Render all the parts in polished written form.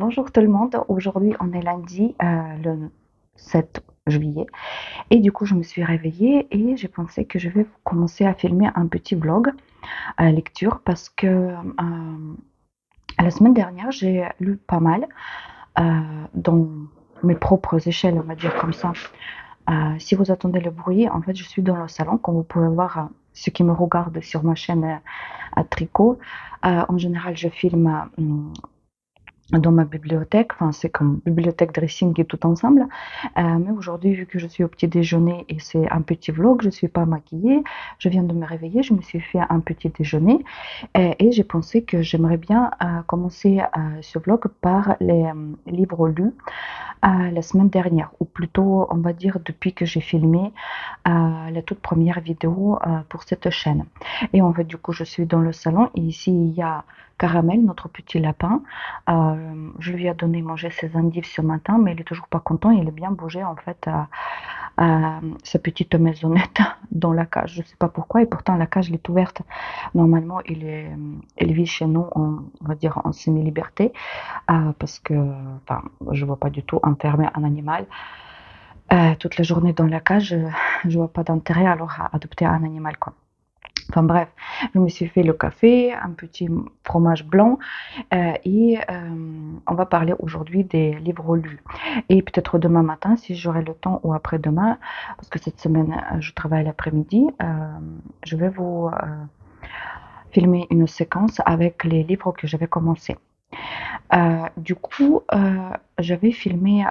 Bonjour tout le monde, aujourd'hui on est lundi le 7 juillet et du coup je me suis réveillée et j'ai pensé que je vais commencer à filmer un petit vlog à lecture parce que la semaine dernière j'ai lu pas mal dans mes propres échelles, on va dire comme ça. Si vous attendez le bruit, en fait je suis dans le salon, comme vous pouvez voir ceux qui me regardent sur ma chaîne à tricot. En général je filme dans ma bibliothèque, enfin c'est comme bibliothèque dressing et tout ensemble. Mais aujourd'hui, vu que je suis au petit déjeuner et c'est un petit vlog, je ne suis pas maquillée, je viens de me réveiller, je me suis fait un petit déjeuner et j'ai pensé que j'aimerais bien commencer ce vlog par les livres lus la semaine dernière, ou plutôt on va dire depuis que j'ai filmé la toute première vidéo pour cette chaîne. Et en fait du coup je suis dans le salon et ici il y a Caramel, notre petit lapin. Je lui ai donné manger ses endives ce matin, mais il est toujours pas content. Il est bien bougé en fait à sa petite maisonnette dans la cage. Je sais pas pourquoi, et pourtant la cage elle est ouverte. Normalement, il vit chez nous, on va dire en semi-liberté, parce que, enfin, je vois pas du tout enfermer un animal toute la journée dans la cage. Je vois pas d'intérêt alors à adopter un animal, quoi. Enfin bref, je me suis fait le café, un petit fromage blanc et on va parler aujourd'hui des livres lus. Et peut-être demain matin, si j'aurai le temps, ou après-demain, parce que cette semaine je travaille l'après-midi, je vais vous filmer une séquence avec les livres que j'avais commencé. Du coup, j'avais filmé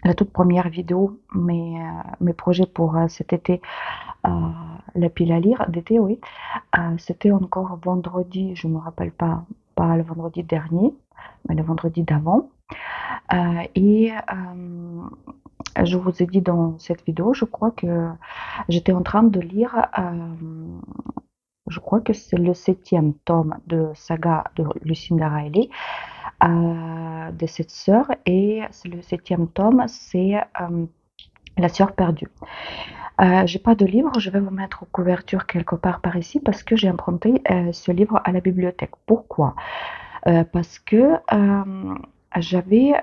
la toute première vidéo, mes projets pour cet été, la pile à lire d'été, oui. C'était encore vendredi, je ne me rappelle pas le vendredi dernier, mais le vendredi d'avant. Et je vous ai dit dans cette vidéo, je crois que j'étais en train de lire, je crois que c'est le 7e tome de saga de Lucinda Riley, de cette sœur, et c'est le 7e tome, c'est La sœur perdue. J'ai pas de livre, je vais vous mettre en couverture quelque part par ici parce que j'ai emprunté ce livre à la bibliothèque. Pourquoi? Parce que j'avais,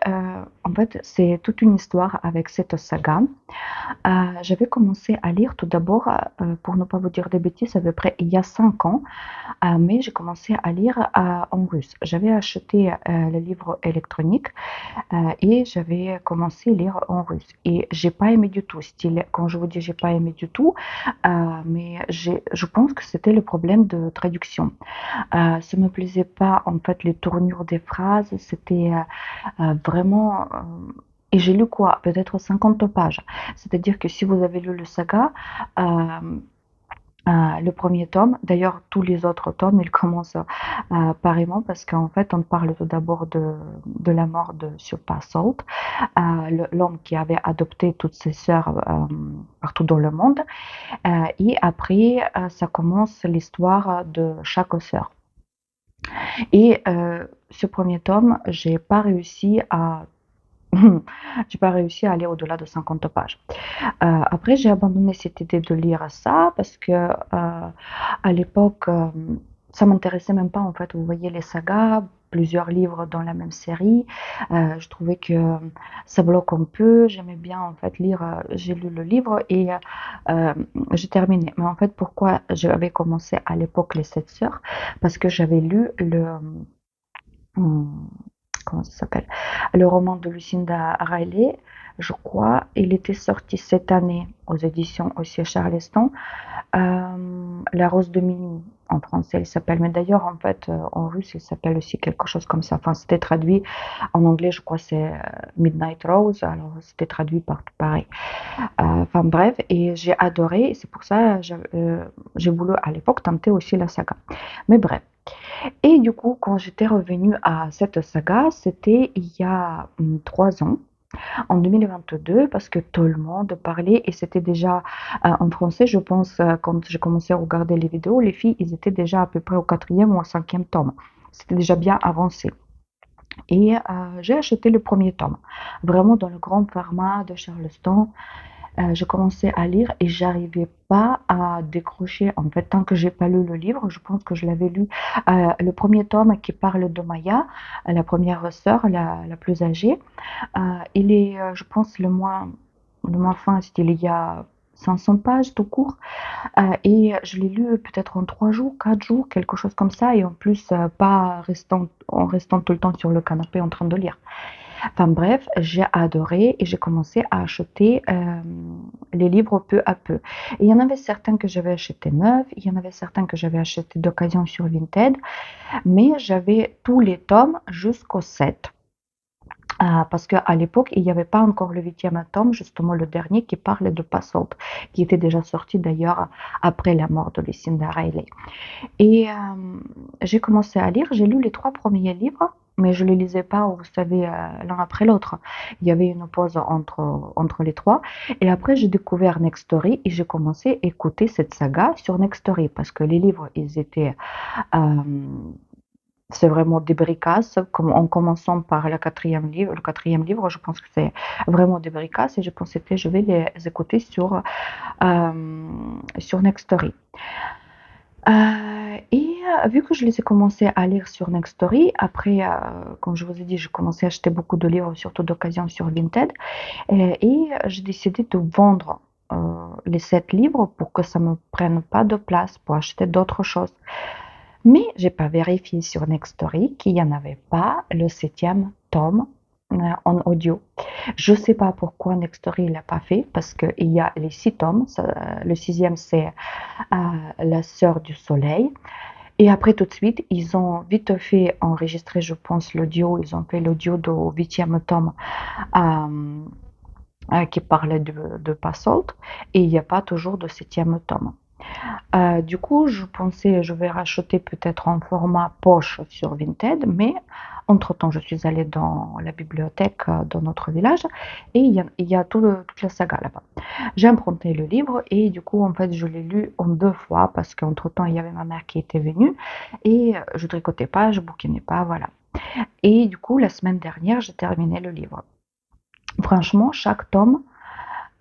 en fait, c'est toute une histoire avec cette saga. J'avais commencé à lire tout d'abord, pour ne pas vous dire des bêtises, à peu près il y a 5 ans, mais j'ai commencé à lire en russe. J'avais acheté le livre électronique et j'avais commencé à lire en russe. Et j'ai pas aimé du tout. Style, quand je vous dis j'ai pas aimé du tout, mais je pense que c'était le problème de traduction. Ça me plaisait pas en fait les tournures des phrases. C'était vraiment. Et j'ai lu quoi? Peut-être 50 pages. C'est-à-dire que si vous avez lu le saga, euh, le premier tome, d'ailleurs tous les autres tomes, ils commencent pareillement parce qu'en fait on parle tout d'abord de la mort de Surpa Salt, l'homme qui avait adopté toutes ses sœurs partout dans le monde, et après ça commence l'histoire de chaque sœur. Et ce premier tome, j'ai pas réussi à aller au-delà de 50 pages. Après, j'ai abandonné cette idée de lire ça parce que à l'époque, ça m'intéressait même pas en fait. Vous voyez les sagas, plusieurs livres dans la même série. Je trouvais que ça bloque un peu. J'aimais bien en fait lire. J'ai lu le livre et j'ai terminé. Mais en fait, pourquoi j'avais commencé à l'époque les Sept Sœurs? Parce que j'avais lu hum, comment ça s'appelle? Le roman de Lucinda Riley, je crois. Il était sorti cette année aux éditions aussi Charleston. La rose de minuit, en français, il s'appelle. Mais d'ailleurs, en fait, en russe, il s'appelle aussi quelque chose comme ça. Enfin, c'était traduit en anglais, je crois, c'est Midnight Rose. Alors, c'était traduit partout pareil. Enfin, bref, et j'ai adoré. Et c'est pour ça que j'ai voulu à l'époque tenter aussi la saga. Mais bref. Et du coup, quand j'étais revenue à cette saga, c'était il y a 3 ans, en 2022, parce que tout le monde parlait et c'était déjà en français, je pense, quand j'ai commencé à regarder les vidéos, les filles, ils étaient déjà à peu près au 4e ou au 5e tome. C'était déjà bien avancé. Et j'ai acheté le premier tome, vraiment dans le grand format de Charleston. je commençais à lire et j'arrivais pas à décrocher. En fait, tant que j'ai pas lu le livre, je pense que je l'avais lu, le premier tome qui parle de Maya, la première sœur, la plus âgée. Il est, je pense, le moins fin, c'était il y a 500 pages tout court. Et je l'ai lu peut-être en 3 jours, 4 jours, quelque chose comme ça. Et en plus, pas en restant tout le temps sur le canapé en train de lire. Enfin bref, j'ai adoré et j'ai commencé à acheter les livres peu à peu. Et il y en avait certains que j'avais achetés neufs, il y en avait certains que j'avais achetés d'occasion sur Vinted, mais j'avais tous les tomes jusqu'au 7. Parce qu'à l'époque, il n'y avait pas encore le 8e tome, justement le dernier qui parle de Passolt, qui était déjà sorti d'ailleurs après la mort de Lucinda Riley. Et j'ai commencé à lire, j'ai lu les 3 premiers livres, mais je ne les lisais pas, vous savez, l'un après l'autre. Il y avait une pause entre les trois. Et après, j'ai découvert Nextory et j'ai commencé à écouter cette saga sur Nextory, parce que les livres, ils étaient euh, c'est vraiment des bricasses, comme en commençant par le 4e livre. Le 4e livre, je pense que c'est vraiment des bricasses et je pensais que je vais les écouter sur Nextory. Et vu que je les ai commencé à lire sur Nextory, après, comme je vous ai dit, j'ai commencé à acheter beaucoup de livres, surtout d'occasion sur Vinted, et j'ai décidé de vendre les 7 livres pour que ça ne me prenne pas de place pour acheter d'autres choses. Mais j'ai pas vérifié sur Nextory qu'il n'y en avait pas le 7e tome en audio. Je sais pas pourquoi Nextory l'a pas fait, parce qu'il y a les 6 tomes. Le 6e, c'est La Sœur du Soleil. Et après, tout de suite, ils ont vite fait enregistrer, je pense, l'audio. Ils ont fait l'audio du 8e tome euh, qui parlait de Passolt. Et il n'y a pas toujours de 7e tome. Du coup, je pensais, je vais racheter peut-être en format poche sur Vinted, mais entre-temps, je suis allée dans la bibliothèque dans notre village et il y a toute la saga là-bas. J'ai emprunté le livre et du coup, en fait, je l'ai lu en 2 fois parce qu'entre-temps, il y avait ma mère qui était venue et je tricotais pas, je bouquinais pas, voilà. Et du coup, la semaine dernière, j'ai terminé le livre. Franchement, chaque tome,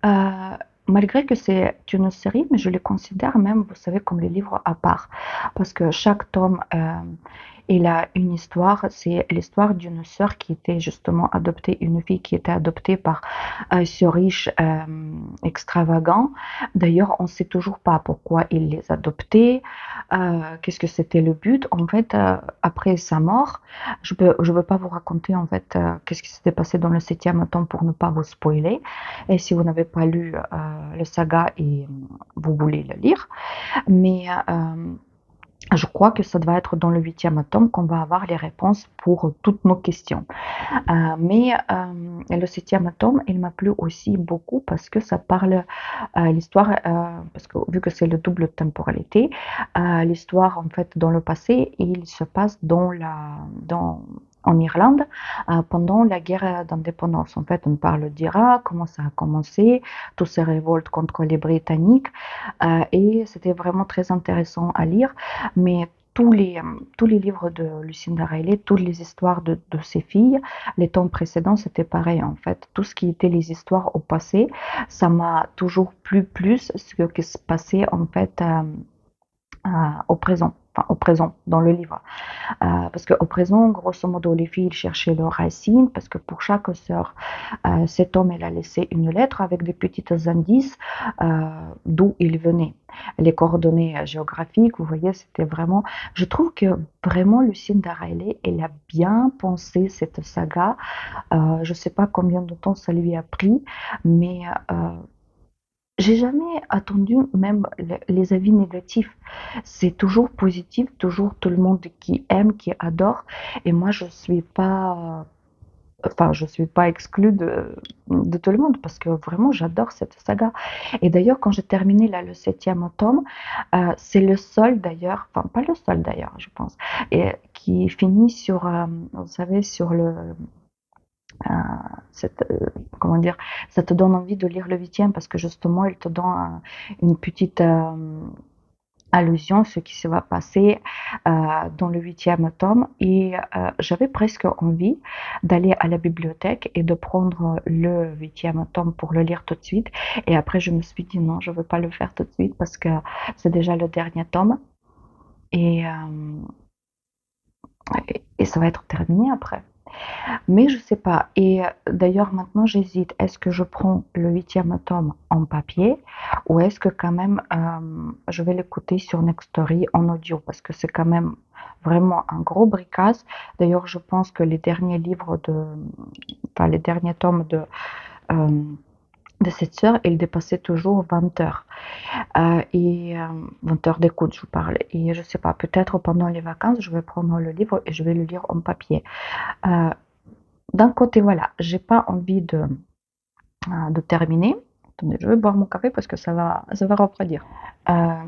Heu, malgré que c'est une série, mais je les considère même, vous savez, comme les livres à part. Parce que chaque tome, il a une histoire. C'est l'histoire d'une sœur qui était justement adoptée, une fille qui était adoptée par, ce riche, extravagant. D'ailleurs, on ne sait toujours pas pourquoi il les adoptait, qu'est-ce que c'était le but. En fait, après sa mort, je veux pas vous raconter, en fait, qu'est-ce qui s'était passé dans le 7e tome pour ne pas vous spoiler. Et si vous n'avez pas lu le saga et vous voulez le lire, mais je crois que ça doit être dans le 8e tome qu'on va avoir les réponses pour toutes nos questions. Mais le 7e tome, il m'a plu aussi beaucoup parce que ça parle l'histoire, parce que vu que c'est le double temporalité, l'histoire en fait dans le passé, il se passe en Irlande pendant la guerre d'indépendance. En fait, on parle d'Irak, comment ça a commencé, toutes ces révoltes contre les Britanniques, et c'était vraiment très intéressant à lire. Mais tous les livres de Lucinda Riley, toutes les histoires de ses filles, les tomes précédents, c'était pareil en fait. Tout ce qui était les histoires au passé, ça m'a toujours plu plus ce qui se passait en fait au présent. Enfin, au présent, dans le livre. Parce qu'au présent, grosso modo, les filles cherchaient leurs racines, parce que pour chaque sœur, cet homme, elle a laissé une lettre avec des petits indices d'où il venait. Les coordonnées géographiques, vous voyez, c'était vraiment... Je trouve que vraiment, Lucinda Riley, elle a bien pensé cette saga. Je ne sais pas combien de temps ça lui a pris, mais j'ai jamais attendu même les avis négatifs. C'est toujours positif, toujours tout le monde qui aime, qui adore. Et moi, je suis pas exclue de tout le monde parce que vraiment, j'adore cette saga. Et d'ailleurs, quand j'ai terminé là, le 7e tome, c'est le seul d'ailleurs, enfin pas le seul d'ailleurs, je pense, et qui finit sur, vous savez, sur euh, comment dire, ça te donne envie de lire le 8e parce que justement, il te donne une petite allusion ce qui se va passer dans le 8e tome et j'avais presque envie d'aller à la bibliothèque et de prendre le 8e tome pour le lire tout de suite et après je me suis dit non, je veux pas le faire tout de suite parce que c'est déjà le dernier tome et, euh, et ça va être terminé après. Mais je sais pas. Et d'ailleurs, maintenant, j'hésite. Est-ce que je prends le 8e tome en papier ou est-ce que quand même je vais l'écouter sur Nextory en audio parce que c'est quand même vraiment un gros bricasse. D'ailleurs, je pense que les derniers livres enfin les derniers tomes euh, de cette sœur, ils dépassaient toujours 20 heures. 20 heures d'écoute, je vous parle. Et je sais pas, peut-être pendant les vacances, je vais prendre le livre et je vais le lire en papier. Euh, D'un côté, voilà, j'ai pas envie de terminer. Attendez, je vais boire mon café parce que ça va refroidir.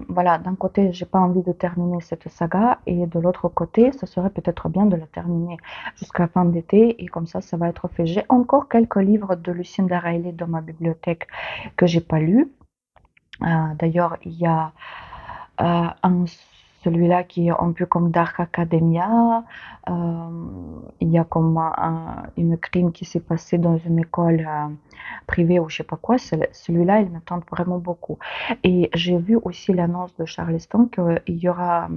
Voilà, d'un côté, j'ai pas envie de terminer cette saga et de l'autre côté, ça serait peut-être bien de la terminer jusqu'à la fin d'été et comme ça va être fait. J'ai encore quelques livres de Lucinda Riley dans ma bibliothèque que j'ai pas lus. D'ailleurs, il y a celui-là qui est un peu comme Dark Academia. Il y a comme une crime qui s'est passé dans une école privée ou je sais pas quoi. Celui-là, il me tente vraiment beaucoup. Et j'ai vu aussi l'annonce de Charleston qu'il y aura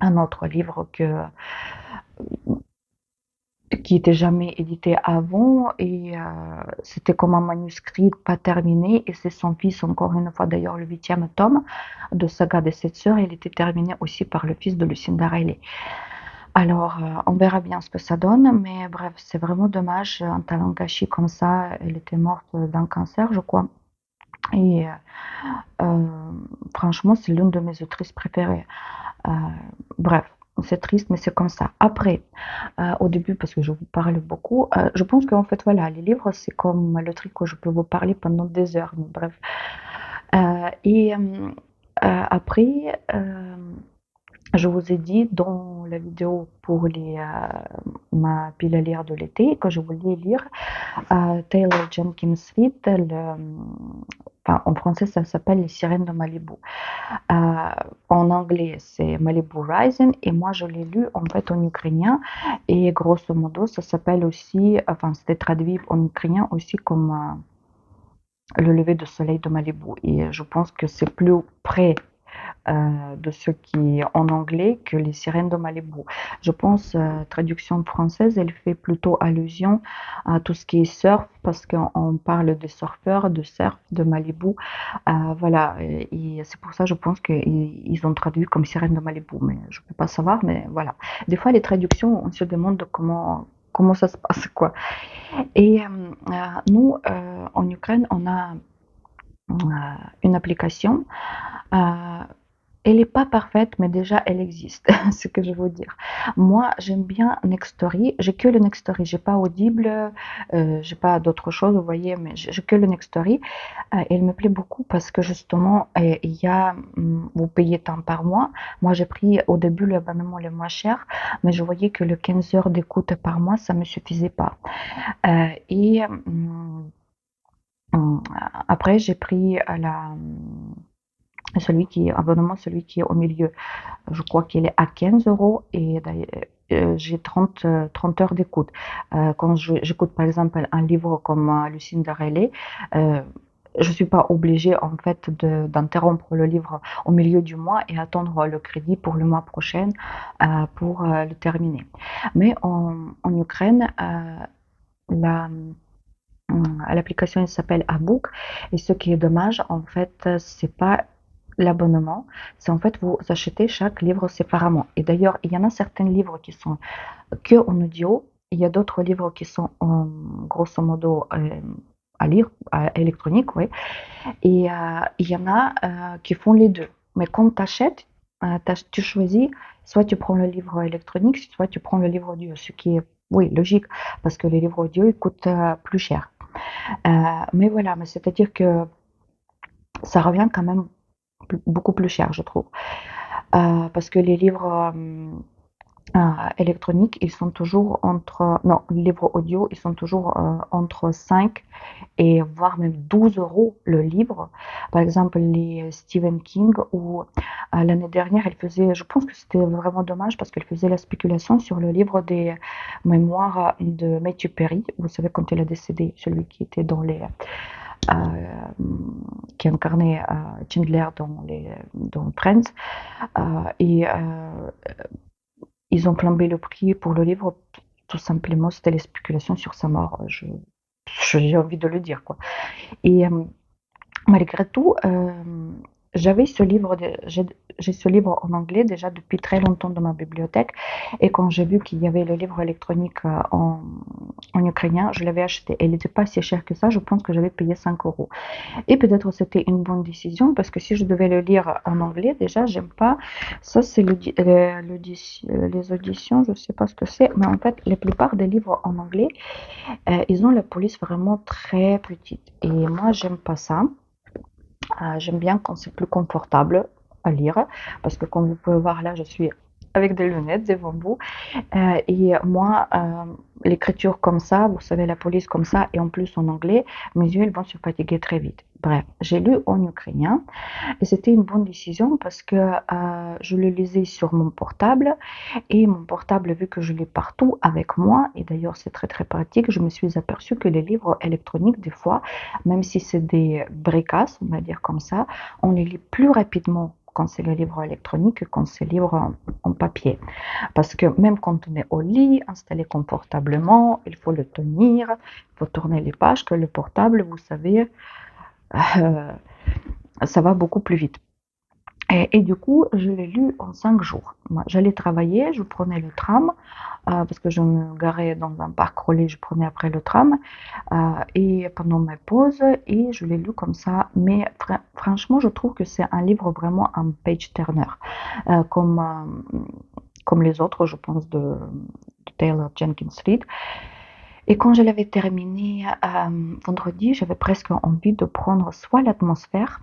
un autre livre qui était jamais édité avant et c'était comme un manuscrit pas terminé et c'est son fils encore une fois d'ailleurs le 8e tome de Saga des Sept Sœurs, il était terminé aussi par le fils de Lucinda Riley. Alors on verra bien ce que ça donne mais bref c'est vraiment dommage un talent gâché comme ça, elle était morte d'un cancer je crois et euh, franchement c'est l'une de mes autrices préférées. Euh, Bref, c'est triste, mais c'est comme ça. Après, au début, parce que je vous parle beaucoup, je pense qu'en fait, voilà, les livres, c'est comme le truc que je peux vous parler pendant des heures. Mais bref. Après, je vous ai dit dans la vidéo pour ma pile à lire de l'été que je voulais lire Taylor Jenkins Reid. Enfin, en français, ça s'appelle Les Sirènes de Malibu. Euh, En anglais, c'est Malibu Rising et moi je l'ai lu en fait en ukrainien et grosso modo ça s'appelle aussi, enfin c'était traduit en ukrainien aussi comme le lever de soleil de Malibu et je pense que c'est plus près de ce qui est en anglais que les sirènes de Malibu. Je pense, traduction française, elle fait plutôt allusion à tout ce qui est surf parce qu'on parle des surfeurs, de surf, de Malibu. Voilà, et c'est pour ça, je pense qu'ils ont traduit comme sirène de Malibu, mais je ne peux pas savoir, mais voilà. Des fois, les traductions, on se demande comment ça se passe, quoi. Et nous, en Ukraine, on a une application euh, elle n'est pas parfaite, mais déjà elle existe, c'est ce que je veux dire. Moi, j'aime bien Nextory. J'ai que le Nextory, j'ai pas Audible, j'ai pas d'autres choses, vous voyez, mais j'ai que le Nextory. Et il me plaît beaucoup parce que justement, il y a, vous payez tant par mois. Moi, j'ai pris au début l'abonnement le moins cher, mais je voyais que le 15 heures d'écoute par mois, ça me suffisait pas. Et après, j'ai pris celui qui est au milieu. Je crois qu'il est à 15 euros et j'ai 30 heures d'écoute. Quand j'écoute par exemple un livre comme Lucinda Riley, je ne suis pas obligée en fait d'interrompre le livre au milieu du mois et attendre le crédit pour le mois prochain pour le terminer. Mais en Ukraine, la, l'application s'appelle Abook et ce qui est dommage en fait c'est pas l'abonnement, c'est en fait vous achetez chaque livre séparément. Et d'ailleurs, il y en a certains livres qui sont que en audio, il y a d'autres livres qui sont en grosso modo à lire, électronique, oui. Et il y en a qui font les deux. Mais quand tu achètes, tu choisis, soit tu prends le livre électronique, soit tu prends le livre audio, ce qui est, oui, logique, parce que les livres audio, ils coûtent plus cher. Mais voilà, mais c'est-à-dire que ça revient quand même beaucoup plus cher, je trouve. Parce que les livres électroniques, ils sont toujours entre, non, livres audio, ils sont toujours entre 5 et voire même 12 € le livre. Par exemple, les Stephen King, ou l'année dernière, elle faisait, je pense que c'était vraiment dommage parce qu'elle faisait la spéculation sur le livre des mémoires de Matthew Perry. Vous savez, quand il a décédé, celui qui était dans les, euh, qui incarnait Chandler dans Friends. Et ils ont flambé le prix pour le livre. Tout simplement, c'était les spéculations sur sa mort. J'ai envie de le dire, quoi. Et malgré tout, j'avais ce livre, j'ai ce livre en anglais déjà depuis très longtemps dans ma bibliothèque. Et quand j'ai vu qu'il y avait le livre électronique en ukrainien, je l'avais acheté. Il n'était pas si cher que ça, je pense que j'avais payé 5 €. Et peut-être c'était une bonne décision parce que si je devais le lire en anglais, déjà, j'aime pas. Ça, c'est les auditions, je sais pas ce que c'est, mais en fait, la plupart des livres en anglais, ils ont la police vraiment très petite. Et moi, j'aime pas ça. J'aime bien quand c'est plus confortable à lire parce que comme vous pouvez voir là, je suis avec des lunettes devant vous. Et moi, l'écriture comme ça, vous savez, la police comme ça, et en plus en anglais, mes yeux ils vont se fatiguer très vite. Bref, j'ai lu en ukrainien et c'était une bonne décision parce que je le lisais sur mon portable, et mon portable, vu que je l'ai partout avec moi, et d'ailleurs c'est très très pratique, je me suis aperçue que les livres électroniques, des fois, même si c'est des bricasses, on va dire comme ça, on les lit plus rapidement quand c'est le livre électronique que quand c'est le livre en papier. Parce que même quand on est au lit, installé confortablement, il faut le tenir, il faut tourner les pages, que le portable, vous savez, euh, ça va beaucoup plus vite. Et du coup, je l'ai lu en 5 jours. Moi, j'allais travailler, je prenais le tram, parce que je me garais dans un parc relais, je prenais après le tram, et pendant mes pauses, et je l'ai lu comme ça. Mais franchement, je trouve que c'est un livre vraiment un page turner, comme les autres, je pense, de Taylor Jenkins Reid. Et quand je l'avais terminé vendredi, j'avais presque envie de prendre soit l'atmosphère.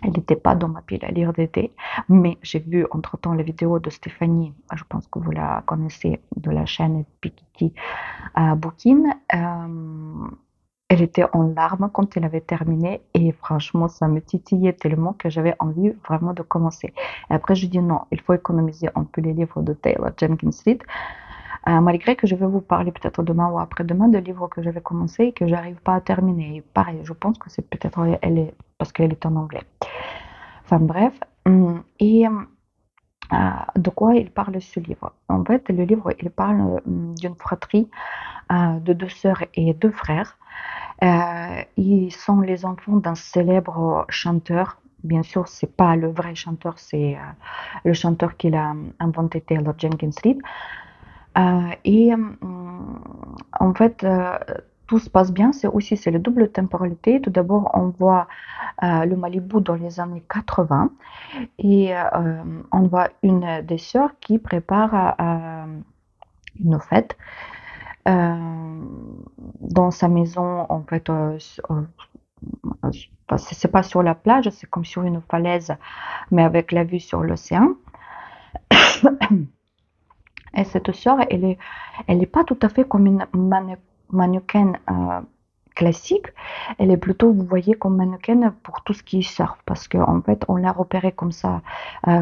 Elle n'était pas dans ma pile à lire d'été, mais j'ai vu entre-temps la vidéo de Stéphanie, je pense que vous la connaissez, de la chaîne Pikiti Bookin. Elle était en larmes quand elle avait terminé, et franchement, ça me titillait tellement que j'avais envie vraiment de commencer. Et après, je dis non, il faut économiser un peu les livres de Taylor Jenkins Reid, malgré que je vais vous parler peut-être demain ou après-demain de livres que j'avais commencé et que j'arrive pas à terminer. Et pareil, je pense que c'est peut-être elle est parce qu'elle est en anglais. Enfin bref, et de quoi il parle ce livre? En fait, le livre, il parle d'une fratrie de deux sœurs et deux frères. Ils sont les enfants d'un célèbre chanteur. Bien sûr, c'est pas le vrai chanteur, c'est le chanteur qu'il a inventé, Taylor Jenkins Reid. Et en fait, tout se passe bien. C'est la double temporalité. Tout d'abord, on voit le Malibu dans les années 80, et on voit une des sœurs qui prépare une fête dans sa maison. En fait, c'est pas sur la plage, c'est comme sur une falaise, mais avec la vue sur l'océan. Et cette sœur, elle est pas tout à fait comme une mannequin classique. Elle est plutôt, vous voyez, comme mannequin pour tout ce qui est surf, parce qu'en fait, on l'a repérée comme ça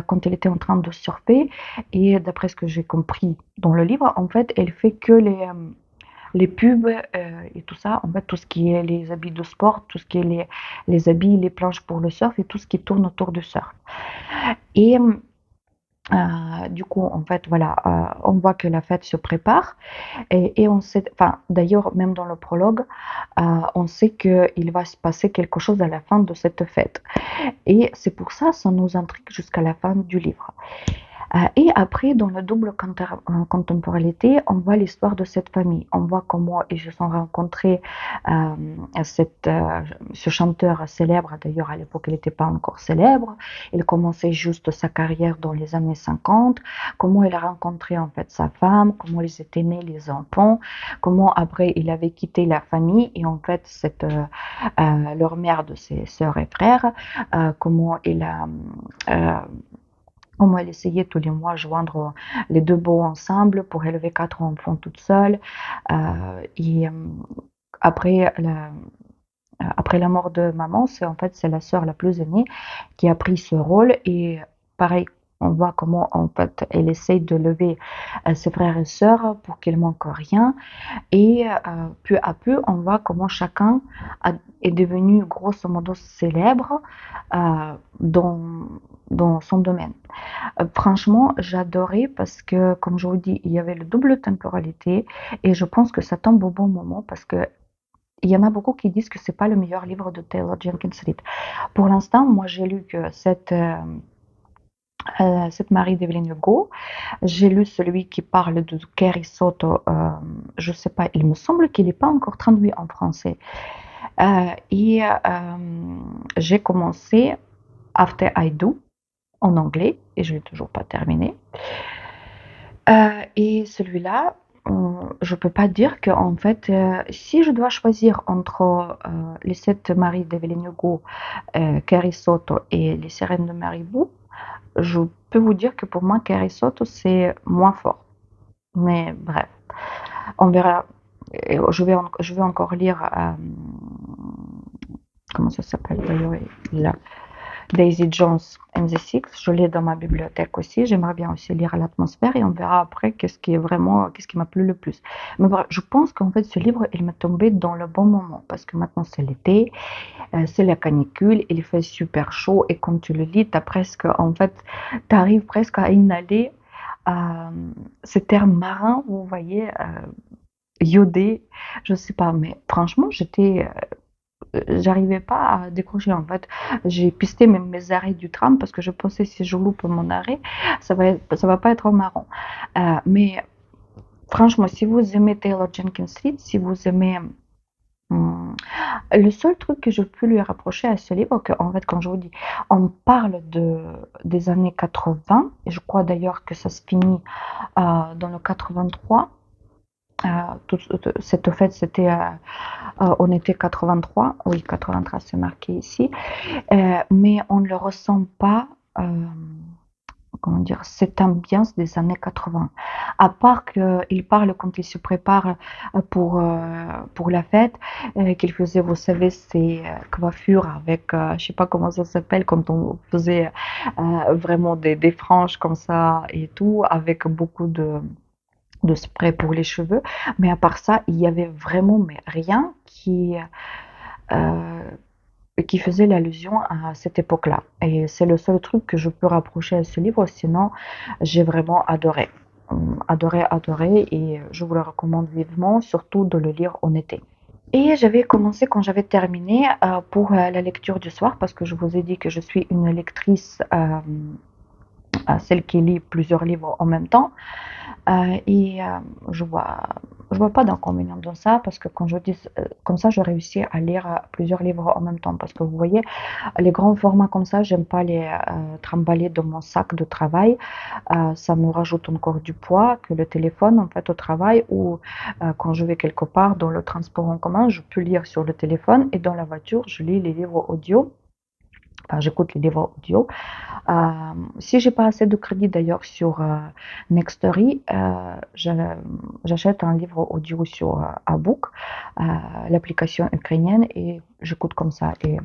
quand elle était en train de surfer. Et d'après ce que j'ai compris dans le livre, en fait, elle fait que les pubs et tout ça, en fait, tout ce qui est les habits de sport, tout ce qui est les habits, les planches pour le surf et tout ce qui tourne autour du surf. Et du coup, en fait, voilà, on voit que la fête se prépare, et on sait, enfin, d'ailleurs, même dans le prologue, on sait qu'il va se passer quelque chose à la fin de cette fête. Et c'est pour ça, ça nous intrigue jusqu'à la fin du livre. Et après, dans le double contemporalité, on voit l'histoire de cette famille. On voit comment ils se sont rencontrés, euh, ce chanteur célèbre. D'ailleurs, à l'époque, il n'était pas encore célèbre. Il commençait juste sa carrière dans les années 50. Comment il a rencontré en fait sa femme, comment ils étaient nés les enfants, comment après il avait quitté la famille, et en fait leur mère de ses sœurs et frères, comment il a Au moins, elle essayait tous les mois joindre les deux bouts ensemble pour élever quatre enfants toute seule. Et après après la mort de maman, c'est en fait c'est la sœur la plus aînée qui a pris ce rôle et pareil, on voit comment en fait elle essaye de lever ses frères et sœurs pour qu'il manque rien et peu à peu on voit comment chacun est devenu grosso modo célèbre dans son domaine. Franchement, j'adorais parce que, comme je vous dis, il y avait le double temporalité et je pense que ça tombe au bon moment parce que il y en a beaucoup qui disent que c'est pas le meilleur livre de Taylor Jenkins Reid. Pour l'instant, moi, j'ai lu que cette Marie d'Evelyn Hugo. J'ai lu celui qui parle de Carrie Soto. Je sais pas, il me semble qu'il n'est pas encore traduit en français. Et j'ai commencé After I Do en anglais et je l'ai toujours pas terminé. Et celui-là, je peux pas dire que en fait, si je dois choisir entre les sept maris d'Evelyn Hugo, Carrie Soto et les sirènes de Malibu, je peux vous dire que pour moi, Carrie Soto, c'est moins fort. Mais bref, on verra. Je vais encore lire, comment ça s'appelle d'ailleurs, là, Daisy Jones and the Six. Je l'ai dans ma bibliothèque aussi. J'aimerais bien aussi lire l'atmosphère et on verra après qu'est-ce qui m'a plu le plus. Mais voilà, je pense qu'en fait, ce livre, il m'est tombé dans le bon moment parce que maintenant c'est l'été, c'est la canicule, il fait super chaud et quand tu le lis, en fait, t'arrives presque à inhaler euh, ces termes marins, vous voyez, iodés, je sais pas, mais franchement, j'arrivais pas à décrocher en fait. J'ai pisté même mes arrêts du tram parce que je pensais si je loupe mon arrêt, ça va pas être marrant. Mais franchement, si vous aimez Taylor Jenkins Reid, si vous aimez hum, le seul truc que je peux lui rapprocher à ce livre, que, en fait, quand je vous dis, on parle des années 80, et je crois d'ailleurs que ça se finit dans le 83. Cette fête, c'était on était 83, oui, 83, c'est marqué ici, mais on ne le ressent pas, comment dire, cette ambiance des années 80. À part qu'il parle quand il se prépare pour la fête, qu'il faisait, vous savez, ces coiffures avec, je sais pas comment ça s'appelle, quand on faisait vraiment des franges comme ça et tout, avec beaucoup de spray pour les cheveux. Mais à part ça, il y avait vraiment mais rien euh, qui faisait l'allusion à cette époque-là. Et c'est le seul truc que je peux rapprocher à ce livre, sinon j'ai vraiment adoré. Adoré, adoré, et je vous le recommande vivement, surtout de le lire en été. Et j'avais commencé quand j'avais terminé pour la lecture du soir, parce que je vous ai dit que je suis une lectrice, celle qui lit plusieurs livres en même temps. Et je vois, je vois pas d'inconvénient dans ça parce que quand je dis comme ça, je réussis à lire plusieurs livres en même temps. Parce que vous voyez, les grands formats comme ça, j'aime pas les trimballer dans mon sac de travail. Ça me rajoute encore du poids que le téléphone en fait au travail ou quand je vais quelque part dans le transport en commun, je peux lire sur le téléphone et dans la voiture, je lis les livres audio. Enfin, j'écoute les livres audio. Si j'ai pas assez de crédit d'ailleurs sur Nextory, j'achète un livre audio sur Abook, l'application ukrainienne, et j'écoute comme ça. Et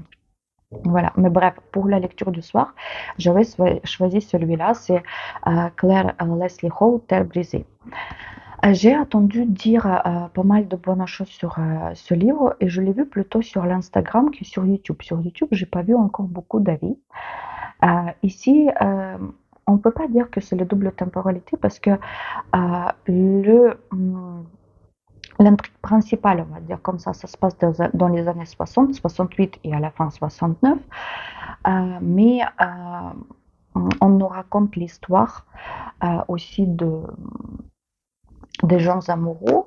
voilà. Mais bref, pour la lecture du soir, j'avais choisi celui-là, c'est Claire Leslie Hall, Terre brisée. J'ai entendu dire pas mal de bonnes choses sur ce livre et je l'ai vu plutôt sur l'Instagram que sur YouTube. Sur YouTube, j'ai pas vu encore beaucoup d'avis. Ici, on ne peut pas dire que c'est le double temporalité parce que l'intrigue principale, on va dire comme ça se passe dans les années 60, 68 et à la fin 69. Mais on nous raconte l'histoire aussi des gens amoureux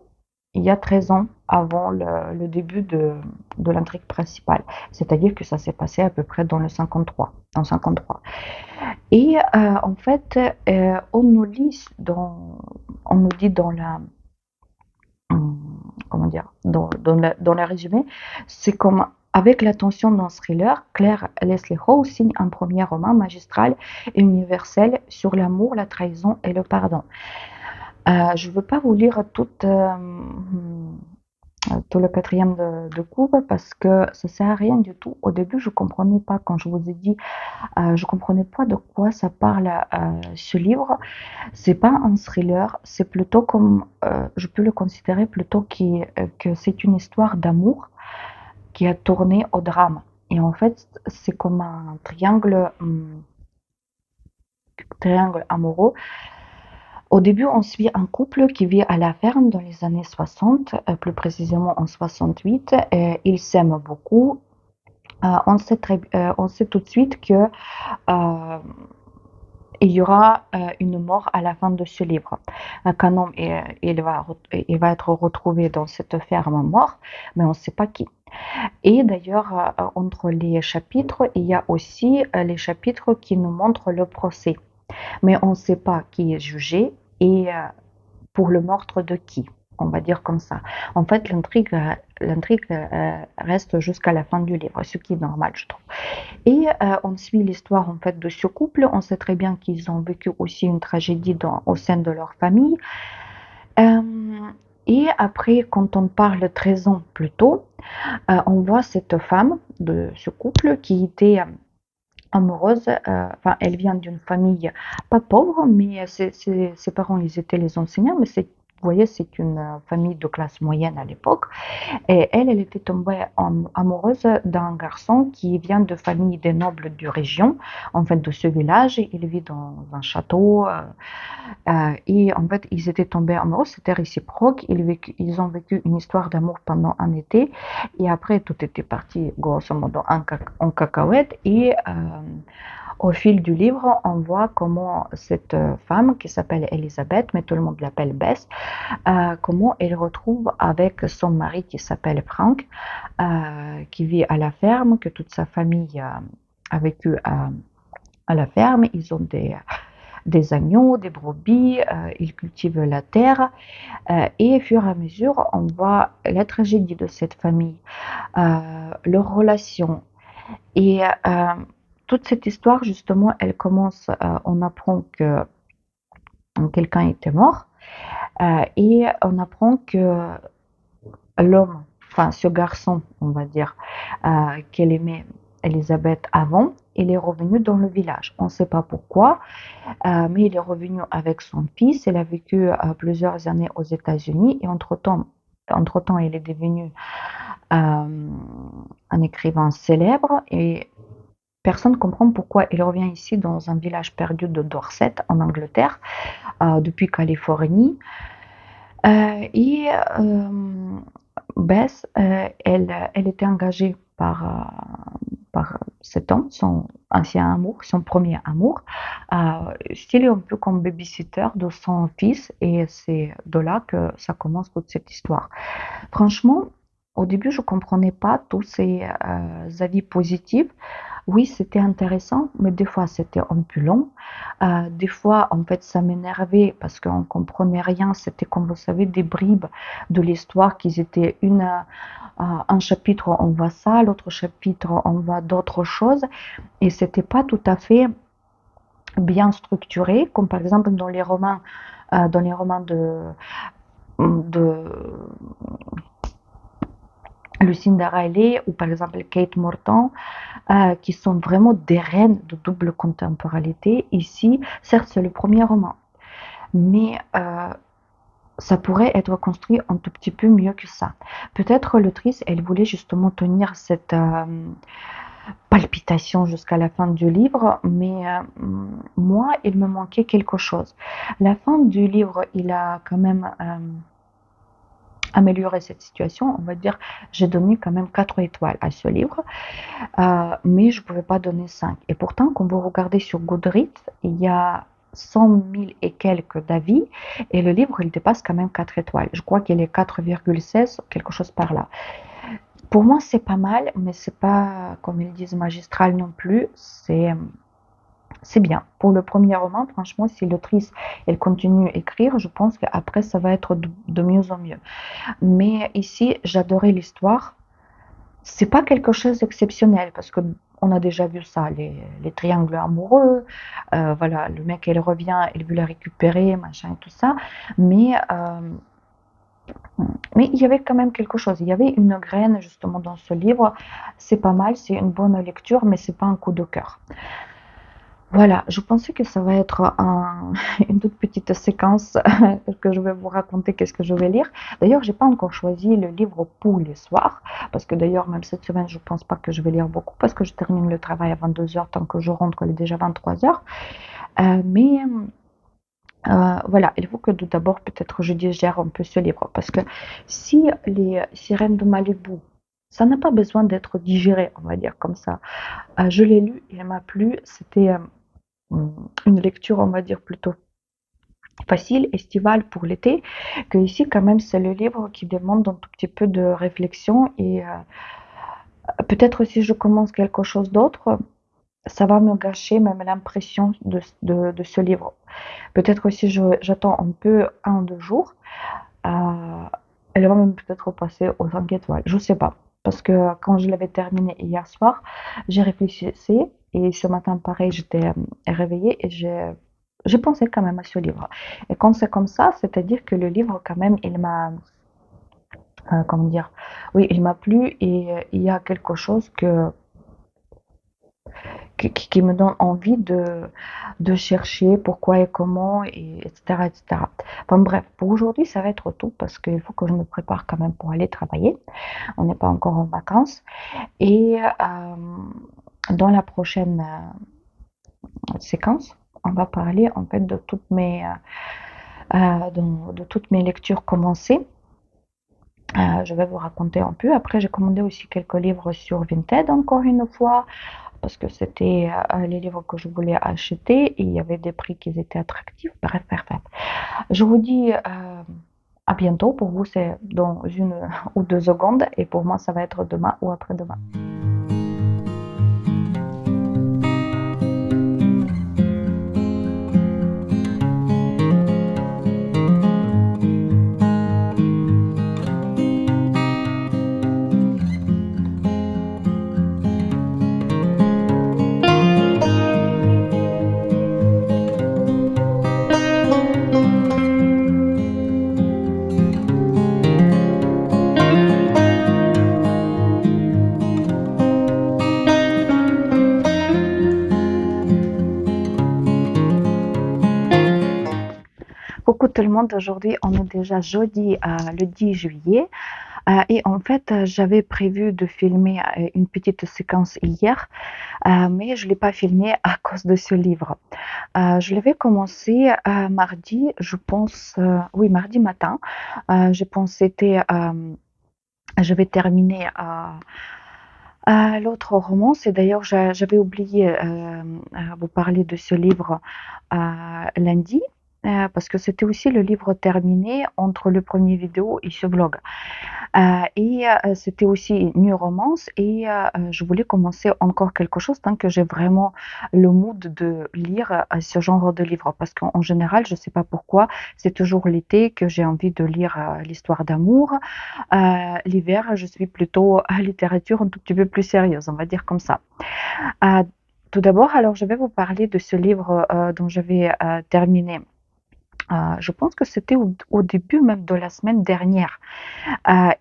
il y a 13 ans avant le début de l'intrigue principale. C'est-à-dire que ça s'est passé à peu près dans le 53, en 53. Et en fait, on nous dit dans comment dire, dans le résumé, c'est comme avec la tension d'un thriller, Claire Leslie Hall signe un premier roman magistral et universel sur l'amour, la trahison et le pardon. Je ne veux pas vous lire tout le quatrième de cours parce que ça sert à rien du tout. Au début, je comprenais pas quand je vous ai dit, je comprenais pas de quoi ça parle ce livre. C'est pas un thriller, c'est plutôt comme, je peux le considérer plutôt que c'est une histoire d'amour qui a tourné au drame. Et en fait, c'est comme un triangle amoureux. Au début, on suit un couple qui vit à la ferme dans les années 60, plus précisément en 68. Ils s'aiment beaucoup. On sait tout de suite que il y aura une mort à la fin de ce livre. Qu'un homme il va être retrouvé dans cette ferme mort, mais on ne sait pas qui. Et d'ailleurs, entre les chapitres, il y a aussi les chapitres qui nous montrent le procès. Mais on ne sait pas qui est jugé et pour le meurtre de qui, on va dire comme ça. En fait, l'intrigue reste jusqu'à la fin du livre, ce qui est normal, je trouve. Et on suit l'histoire en fait de ce couple. On sait très bien qu'ils ont vécu aussi une tragédie au sein de leur famille. Euh, et après, quand on parle 13 ans plus tôt, on voit cette femme de ce couple qui était amoureuse. Enfin, elle vient d'une famille pas pauvre, mais ses parents, ils étaient les enseignants, mais vous voyez, c'est une famille de classe moyenne à l'époque. Et elle était tombée amoureuse d'un garçon qui vient de famille des nobles de région, en fait, de ce village. Il vit dans un château. Et en fait, ils étaient tombés amoureux, c'était réciproque. Ils ont vécu une histoire d'amour pendant un été. Et après, tout était parti, grosso modo, en cacahuète. Et au fil du livre, on voit comment cette femme, qui s'appelle Elisabeth, mais tout le monde l'appelle Bess, comment elle retrouve avec son mari qui s'appelle Frank, qui vit à la ferme, que toute sa famille a vécu à la ferme. Ils ont des agneaux, des brebis, ils cultivent la terre. Et au fur et à mesure, on voit la tragédie de cette famille, leurs relations. Et toute cette histoire, justement, elle commence, on apprend que quelqu'un était mort. Et on apprend que l'homme, enfin ce garçon, on va dire, qu'elle aimait Elisabeth avant, il est revenu dans le village. On ne sait pas pourquoi, mais il est revenu avec son fils. Il a vécu plusieurs années aux États-Unis et entre-temps, il est devenu un écrivain célèbre et personne ne comprend pourquoi il revient ici dans un village perdu de Dorset en Angleterre, depuis Californie. Et Bess, elle était engagée par cet homme, son ancien amour, son premier amour, style un peu comme babysitter de son fils, et c'est de là que ça commence toute cette histoire. Franchement, au début, je ne comprenais pas tous ces avis positifs. Oui, c'était intéressant, mais des fois c'était un peu long. Des fois, en fait, ça m'énervait parce qu'on ne comprenait rien. C'était comme vous savez, des bribes de l'histoire qui étaient un chapitre, on voit ça, l'autre chapitre, on voit d'autres choses. Et c'était pas tout à fait bien structuré, comme par exemple dans les romans de Lucinda Riley ou par exemple Kate Morton, qui sont vraiment des reines de double contemporanéité. Ici, certes, c'est le premier roman, mais ça pourrait être construit un tout petit peu mieux que ça. Peut-être l'autrice, elle voulait justement tenir cette palpitation jusqu'à la fin du livre, mais moi, il me manquait quelque chose. La fin du livre, il a quand même amélioré cette situation. On va dire, j'ai donné quand même 4 étoiles à ce livre. Mais je ne pouvais pas donner 5. Et pourtant, quand vous regardez sur Goodreads, il y a 100 000 et quelques d'avis, et le livre, il dépasse quand même 4 étoiles. Je crois qu'il est 4,16, quelque chose par là. Pour moi, c'est pas mal, mais c'est pas, comme ils disent, magistral non plus. C'est bien. Pour le premier roman, franchement, si l'autrice, elle continue à écrire, je pense qu'après, ça va être de mieux en mieux. Mais ici, j'adorais l'histoire. c'est pas quelque chose d'exceptionnel parce que on a déjà vu ça, les triangles amoureux, voilà, le mec il revient, il veut la récupérer, machin et tout ça, mais mais il y avait quand même quelque chose. Il y avait une graine justement dans ce livre. C'est pas mal, c'est une bonne lecture, mais c'est pas un coup de cœur. Voilà, je pensais que ça va être une toute petite séquence que je vais vous raconter qu'est-ce que je vais lire. D'ailleurs, j'ai pas encore choisi le livre pour les soirs, parce que d'ailleurs, même cette semaine, je pense pas que je vais lire beaucoup, parce que je termine le travail à 22 heures, tant que je rentre, il est déjà 23 heures. Mais voilà, il faut que tout d'abord, peut-être, je digère un peu ce livre, parce que si les sirènes de Malibu, ça n'a pas besoin d'être digéré, on va dire comme ça. Je l'ai lu, il m'a plu, c'était une lecture, on va dire, plutôt facile, estivale pour l'été, que ici, quand même, c'est le livre qui demande un tout petit peu de réflexion et peut-être si je commence quelque chose d'autre, ça va me gâcher même l'impression de ce livre. Peut-être si j'attends un peu 1 ou 2 jours, euh, elle va même peut-être passer aux 5 étoiles, je sais pas. Parce que quand je l'avais terminé hier soir, j'ai réfléchi et ce matin, pareil, j'étais réveillée et j'ai pensé quand même à ce livre. Et quand c'est comme ça, c'est-à-dire que le livre, quand même, il m'a, comment dire, oui, il m'a plu et il y a quelque chose qui me donne envie de chercher pourquoi et comment, et, etc., etc. Enfin bref, pour aujourd'hui, ça va être tout parce qu'il faut que je me prépare quand même pour aller travailler. On n'est pas encore en vacances. Et dans la prochaine séquence, on va parler en fait de toutes mes lectures commencées. Je vais vous raconter un peu. Après, j'ai commandé aussi quelques livres sur Vinted, encore une fois, parce que c'était les livres que je voulais acheter et il y avait des prix qui étaient attractifs. Bref, bref, bref. Je vous dis à bientôt. Pour vous, c'est dans 1 ou 2 secondes et pour moi, ça va être demain ou après-demain. Coucou tout le monde, aujourd'hui on est déjà jeudi le 10 juillet et en fait j'avais prévu de filmer une petite séquence hier mais je ne l'ai pas filmé à cause de ce livre. Je l'avais commencé mardi, je pense, oui mardi matin, je pense c'était je vais terminer l'autre roman, c'est d'ailleurs j'avais oublié vous parler de ce livre lundi, parce que c'était aussi le livre terminé entre le premier vidéo et ce vlog. Et c'était aussi une romance et je voulais commencer encore quelque chose tant que j'ai vraiment le mood de lire ce genre de livre. Parce qu'en général, je ne sais pas pourquoi, c'est toujours l'été que j'ai envie de lire l'histoire d'amour. L'hiver, je suis plutôt à littérature un tout petit peu plus sérieuse, on va dire comme ça. Euh, Tout d'abord, alors je vais vous parler de ce livre dont j'avais terminé. Je pense que c'était au début même de la semaine dernière.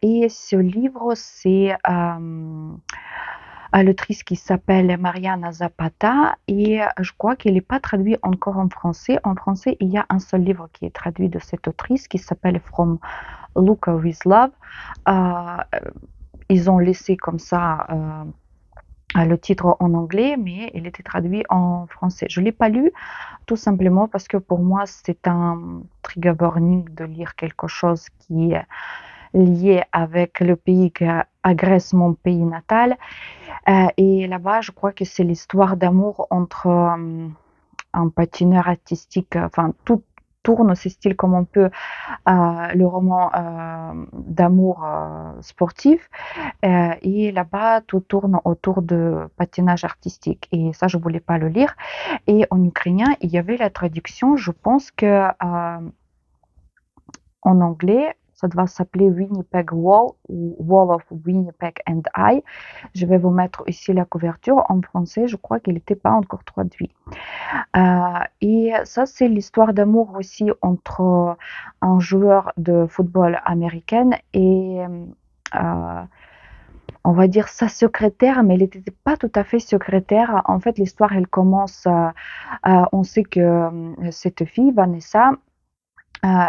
Et ce livre, c'est l'autrice qui s'appelle Mariana Zapata et je crois qu'il n'est pas traduit encore en français. En français, il y a un seul livre qui est traduit de cette autrice qui s'appelle From Luca with Love. Euh, Ils ont laissé comme ça le titre en anglais, mais il était traduit en français. Je ne l'ai pas lu tout simplement parce que pour moi, c'est un trigger warning de lire quelque chose qui est lié avec le pays qui agresse mon pays natal. Et là-bas, je crois que c'est l'histoire d'amour entre un patineur artistique, enfin tout tourne ce style comme on peut le roman d'amour sportif et là-bas tout tourne autour de patinage artistique et ça je voulais pas le lire et en ukrainien il y avait la traduction je pense que en anglais ça doit s'appeler Winnipeg Wall ou Wall of Winnipeg and I. Je vais vous mettre ici la couverture. En français, je crois qu'il n'était pas encore traduit. Et ça, c'est l'histoire d'amour aussi entre un joueur de football américain et on va dire sa secrétaire, mais elle n'était pas tout à fait secrétaire. En fait, l'histoire, elle commence, on sait que cette fille, Vanessa,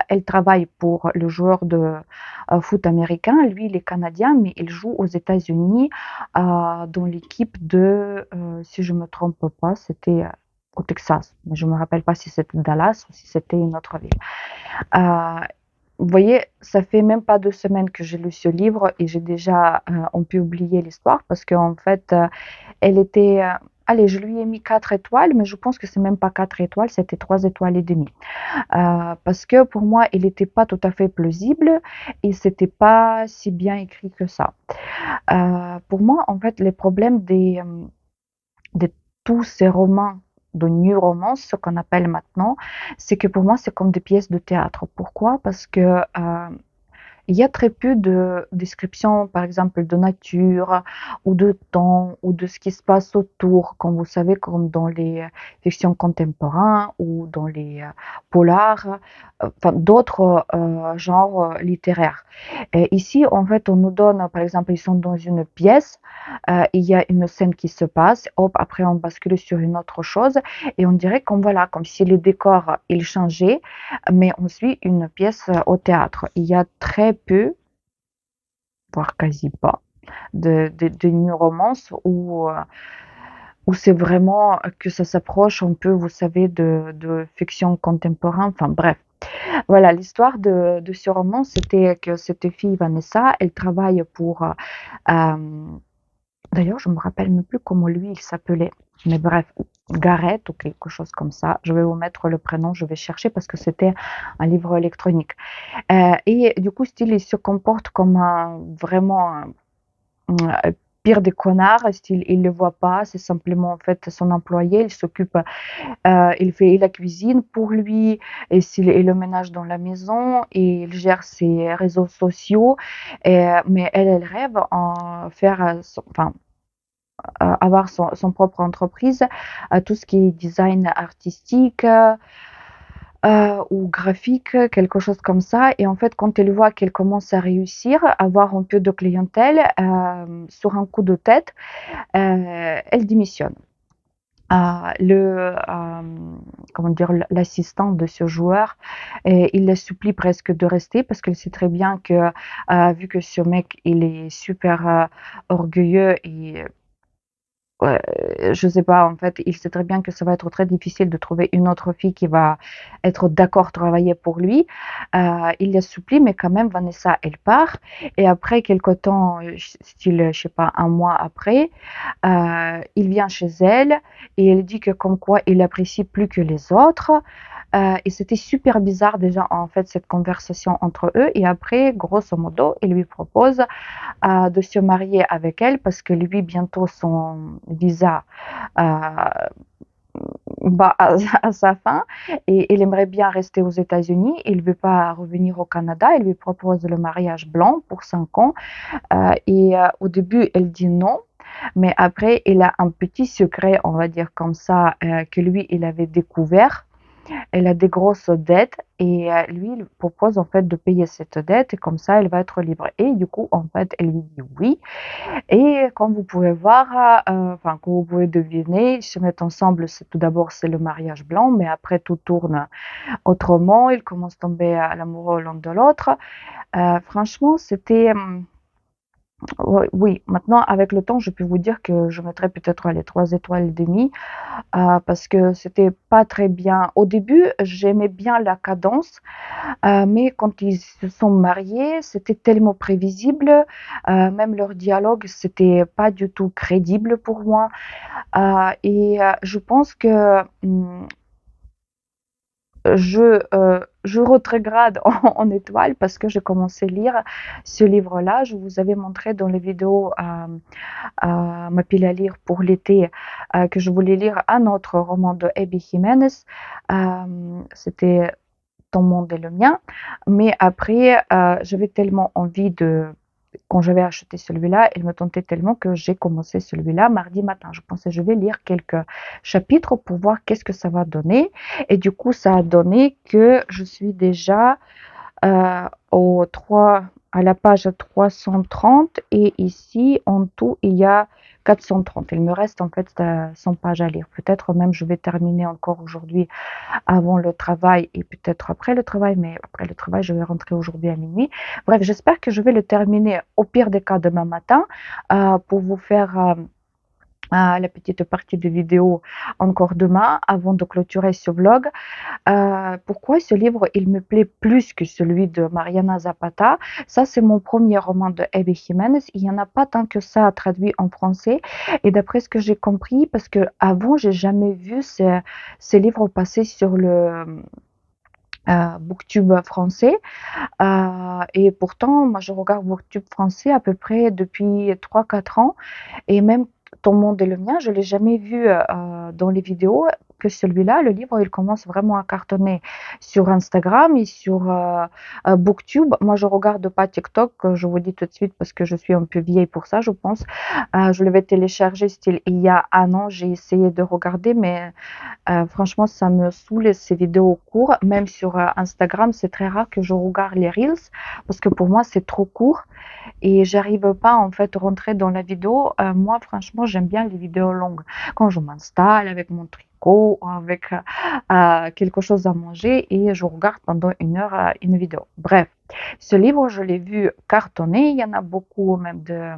elle travaille pour le joueur de foot américain. Lui, il est canadien, mais il joue aux États-Unis dans l'équipe de, si je ne me trompe pas, c'était au Texas. Mais je ne me rappelle pas si c'était Dallas ou si c'était une autre ville. Euh, Vous voyez, ça fait même pas 2 semaines que j'ai lu ce livre et j'ai déjà, on peut oublier l'histoire parce qu'en fait, elle était, allez, je lui ai mis 4 étoiles, mais je pense que c'est même pas 4 étoiles, c'était 3 étoiles et demie. Parce que pour moi, il n'était pas tout à fait plausible et c'était pas si bien écrit que ça. Pour moi, en fait, les problèmes de tous ces romans de new romance, ce qu'on appelle maintenant, c'est que pour moi, c'est comme des pièces de théâtre. Pourquoi? Parce que il y a très peu de descriptions, par exemple, de nature ou de temps ou de ce qui se passe autour, comme vous savez, comme dans les fictions contemporaines ou dans les polars, enfin d'autres genres littéraires. Et ici, en fait, on nous donne, par exemple, ils sont dans une pièce, il y a une scène qui se passe, hop, après on bascule sur une autre chose, et on dirait comme voilà, comme si les décors ils changeaient, mais on suit une pièce au théâtre. Il y a très peu, voire quasi pas, de new romance où c'est vraiment que ça s'approche un peu, vous savez, de fiction contemporaine. Enfin bref. Voilà, l'histoire de ce roman, c'était que cette fille, Vanessa, elle travaille pour... d'ailleurs, je me rappelle même plus comment lui, il s'appelait. Mais bref, Gareth ou quelque chose comme ça. Je vais vous mettre le prénom, je vais chercher parce que c'était un livre électronique. Et du coup, style, il se comporte comme vraiment pire des connards. Style, il ne le voit pas, c'est simplement en fait son employé. Il s'occupe, il fait la cuisine pour lui, et le ménage dans la maison, et il gère ses réseaux sociaux. Mais elle rêve en faire, enfin, avoir son propre entreprise, tout ce qui est design artistique. Ou graphique, quelque chose comme ça. Et en fait, quand elle voit qu'elle commence à réussir, à avoir un peu de clientèle, sur un coup de tête, elle démissionne. Comment dire, l'assistant de ce joueur, il la supplie presque de rester parce qu'elle sait très bien que, vu que ce mec, il est super orgueilleux et ouais, je sais pas, en fait, il sait très bien que ça va être très difficile de trouver une autre fille qui va être d'accord travailler pour lui. Il la supplie, mais quand même, Vanessa, elle part. Et après quelque temps, style, je sais pas, un mois après, il vient chez elle et elle dit que comme quoi il l'apprécie plus que les autres. Et c'était super bizarre déjà en fait cette conversation entre eux. Et après, grosso modo, il lui propose de se marier avec elle parce que lui, bientôt, son visa va à sa fin et il aimerait bien rester aux États-Unis. Il ne veut pas revenir au Canada. Il lui propose le mariage blanc pour 5 ans. Au début, elle dit non. Mais après, il a un petit secret, on va dire comme ça, que lui, il avait découvert. Elle a des grosses dettes et lui, il propose en fait de payer cette dette et comme ça, elle va être libre. Et du coup, en fait, elle lui dit oui. Et comme vous pouvez voir, enfin, comme vous pouvez deviner, ils se mettent ensemble. Tout d'abord, c'est le mariage blanc, mais après, tout tourne autrement. Ils commencent à tomber à l'amoureux l'un de l'autre. Franchement, c'était... oui, oui, maintenant, avec le temps, je peux vous dire que je mettrais peut-être les 3 étoiles et demie. Parce que c'était pas très bien. Au début, j'aimais bien la cadence, mais quand ils se sont mariés, c'était tellement prévisible, même leur dialogue, c'était pas du tout crédible pour moi. Je pense que je rétrograde en étoile parce que j'ai commencé à lire ce livre-là. Je vous avais montré dans les vidéos ma pile à lire pour l'été, que je voulais lire un autre roman de Abby Jiménez. C'était Ton monde et le mien. Mais après, j'avais tellement envie de quand j'avais acheté celui-là, il me tentait tellement que j'ai commencé celui-là mardi matin. Je pensais, je vais lire quelques chapitres pour voir qu'est-ce que ça va donner. Et du coup, ça a donné que je suis déjà au 3, à la page 330 et ici, en tout, il y a 430. Il me reste en fait 100 pages à lire. Peut-être même je vais terminer encore aujourd'hui avant le travail et peut-être après le travail, mais après le travail, je vais rentrer aujourd'hui à minuit. Bref, j'espère que je vais le terminer au pire des cas demain matin pour vous faire la petite partie de vidéo encore demain avant de clôturer ce vlog. Pourquoi ce livre, il me plaît plus que celui de Mariana Zapata? Ça, c'est mon premier roman de Ebi Jiménez. Il n'y en a pas tant que ça traduit en français. Et d'après ce que j'ai compris, parce que avant, j'ai jamais vu ces livres passer sur le Booktube français. Et pourtant, moi, je regarde Booktube français à peu près depuis 3 4 ans. Et même Ton monde et le mien, je ne l'ai jamais vu dans les vidéos que celui-là, le livre, il commence vraiment à cartonner sur Instagram et sur Booktube. Moi, je regarde pas TikTok, je vous dis tout de suite parce que je suis un peu vieille pour ça, je pense. Je l'avais téléchargé style il y a un an, j'ai essayé de regarder, mais franchement, ça me saoule ces vidéos courtes. Même sur Instagram, c'est très rare que je regarde les Reels parce que pour moi, c'est trop court et j'arrive pas en fait rentrer dans la vidéo. Moi, franchement, j'aime bien les vidéos longues. Quand je m'installe avec mon tricot, avec quelque chose à manger et je regarde pendant 1 heure une vidéo. Bref, ce livre, je l'ai vu cartonner. Il y en a beaucoup même de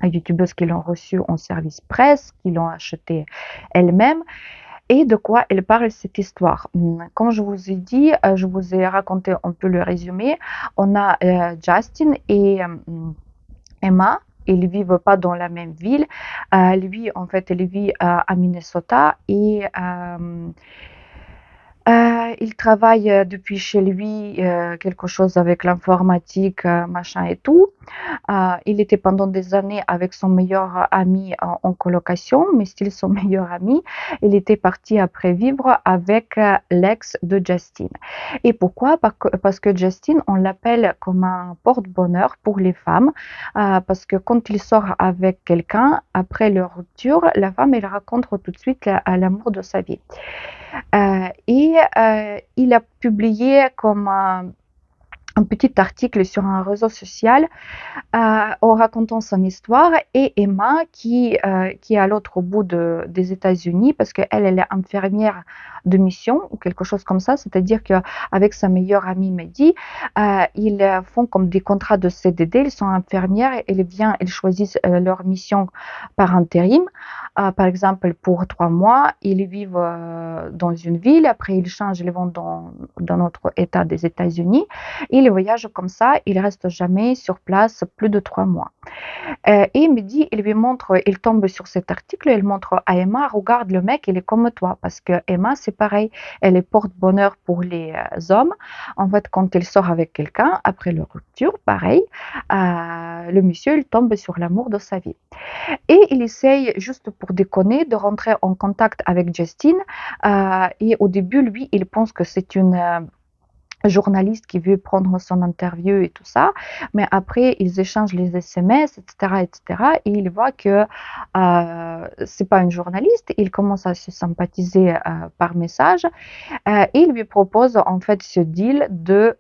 youtubeuses qui l'ont reçu en service presse, qui l'ont acheté elles-mêmes. Et de quoi elle parle cette histoire? Comme je vous ai dit, je vous ai raconté un peu le résumé. On a Justin et Emma. Ils vivent pas dans la même ville. Lui, en fait, il vit à Minnesota et il travaille depuis chez lui quelque chose avec l'informatique, machin et tout. Il était pendant des années avec son meilleur ami en colocation, mais still son meilleur ami. Il était parti après vivre avec l'ex de Justin. Et pourquoi? Parce que Justin, on l'appelle comme un porte-bonheur pour les femmes, parce que quand il sort avec quelqu'un, après leur rupture, la femme, elle raconte tout de suite l'amour de sa vie. Il a publié comme un petit article sur un réseau social en racontant son histoire et Emma qui est à l'autre bout des États-Unis parce qu'elle elle est infirmière de mission ou quelque chose comme ça, c'est-à-dire qu'avec sa meilleure amie Mehdi, ils font comme des contrats de CDD, ils sont infirmières et elles choisissent leur mission par intérim. Par exemple, pour 3 mois, ils vivent dans une ville, après ils changent, ils vont dans notre État des États-Unis, ils voyagent comme ça, ils restent jamais sur place plus de 3 mois. Et il me dit, il lui montre, il tombe sur cet article, il montre à Emma, regarde le mec, il est comme toi, parce que Emma, c'est pareil, elle est porte-bonheur pour les hommes. En fait, quand il sort avec quelqu'un, après leur rupture, pareil, le monsieur, il tombe sur l'amour de sa vie. Et il essaye, juste pour déconner, de rentrer en contact avec Justine. Et au début, lui, il pense que c'est une journaliste qui veut prendre son interview et tout ça, mais après ils échangent les SMS, etc., etc., et il voit que c'est pas une journaliste, il commence à se sympathiser par message, et il lui propose en fait ce deal de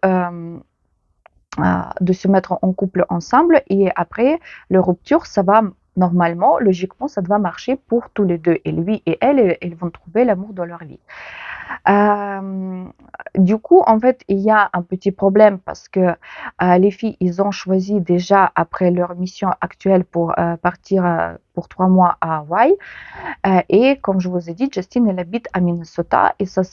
se mettre en couple ensemble, et après leur rupture, ça va normalement, logiquement, ça doit marcher pour tous les deux, et lui et elle, ils vont trouver l'amour de leur vie. Euh, du coup, en fait, il y a un petit problème parce que les filles, ils ont choisi déjà après leur mission actuelle pour partir pour 3 mois à Hawaï. Et comme je vous ai dit, Justine, elle habite à Minnesota et ça,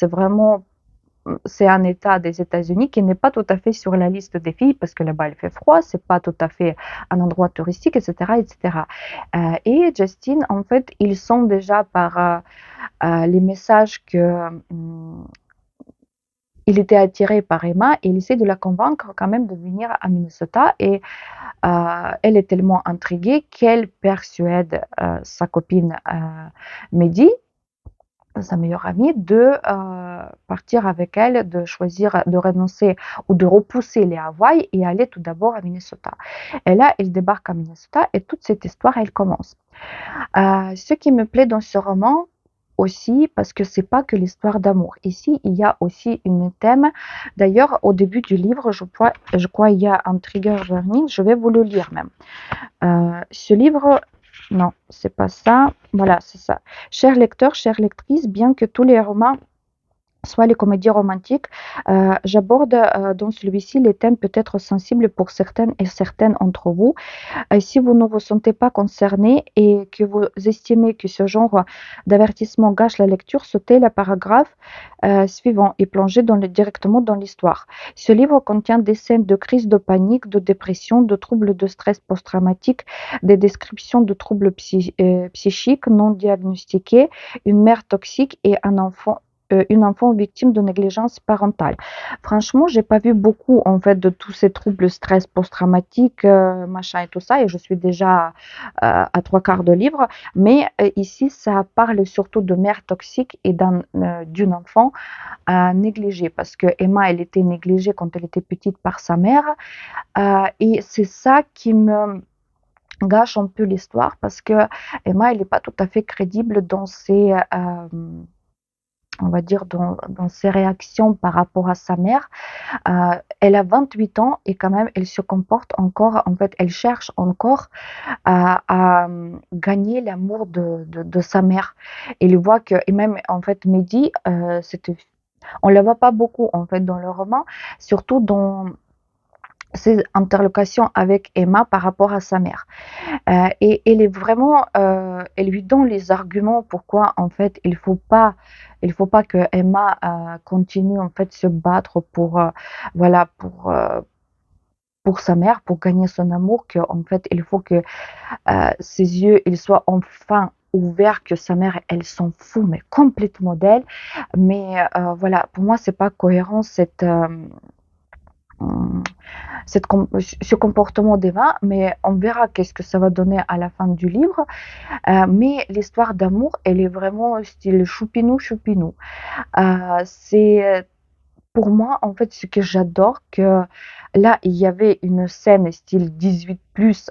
c'est un État des États-Unis qui n'est pas tout à fait sur la liste des filles parce que là-bas il fait froid, c'est pas tout à fait un endroit touristique, etc., etc. Et Justine, en fait, ils sont déjà par les messages que il était attiré par Emma et il essaie de la convaincre quand même de venir à Minnesota et elle est tellement intriguée qu'elle persuade sa copine Mehdi, sa meilleure amie, de partir avec elle, de choisir de renoncer ou de repousser les Hawaï et aller tout d'abord à Minnesota. Et là, elle débarque à Minnesota et toute cette histoire, elle commence. Ce qui me plaît dans ce roman aussi, parce que c'est pas que l'histoire d'amour. Ici, il y a aussi une thème. D'ailleurs, au début du livre, je crois il y a un trigger warning. Je vais vous le lire même. Ce livre, non, c'est pas ça. Voilà, c'est ça. Chers lecteurs, chères lectrices, bien que tous les romans soit les comédies romantiques, j'aborde dans celui-ci les thèmes peut-être sensibles pour certaines et certaines d'entre vous. Si vous ne vous sentez pas concerné et que vous estimez que ce genre d'avertissement gâche la lecture, sautez le paragraphe suivant et plongez directement dans l'histoire. Ce livre contient des scènes de crise de panique, de dépression, de troubles de stress post-traumatique, des descriptions de troubles psychiques non diagnostiqués, une mère toxique et une enfant victime de négligence parentale. Franchement, j'ai pas vu beaucoup en fait de tous ces troubles stress post-traumatique, machin et tout ça, et je suis déjà à trois quarts de livre. Mais ici, ça parle surtout de mère toxique et d'une enfant négligée, parce que Emma, elle était négligée quand elle était petite par sa mère, et c'est ça qui me gâche un peu l'histoire, parce que Emma, elle n'est pas tout à fait crédible dans ses on va dire dans ses réactions par rapport à sa mère. Elle a 28 ans et quand même, elle se comporte encore, en fait, elle cherche encore à gagner l'amour de sa mère. Elle voit que, et même en fait, Mehdi, on ne la voit pas beaucoup en fait dans le roman, surtout dans ses interlocutions avec Emma par rapport à sa mère. Et elle est vraiment, elle lui donne les arguments pourquoi en fait il faut pas que Emma continue en fait se battre pour voilà pour sa mère, pour gagner son amour, que en fait il faut que ses yeux ils soient enfin ouverts, que sa mère elle s'en fout mais complètement d'elle. Mais voilà, pour moi c'est pas cohérent hum, ce comportement d'Emma, mais on verra qu'est-ce que ça va donner à la fin du livre. Mais l'histoire d'amour, elle est vraiment style choupinou, choupinou. C'est pour moi, en fait, ce que j'adore, que là, il y avait une scène style 18 plus,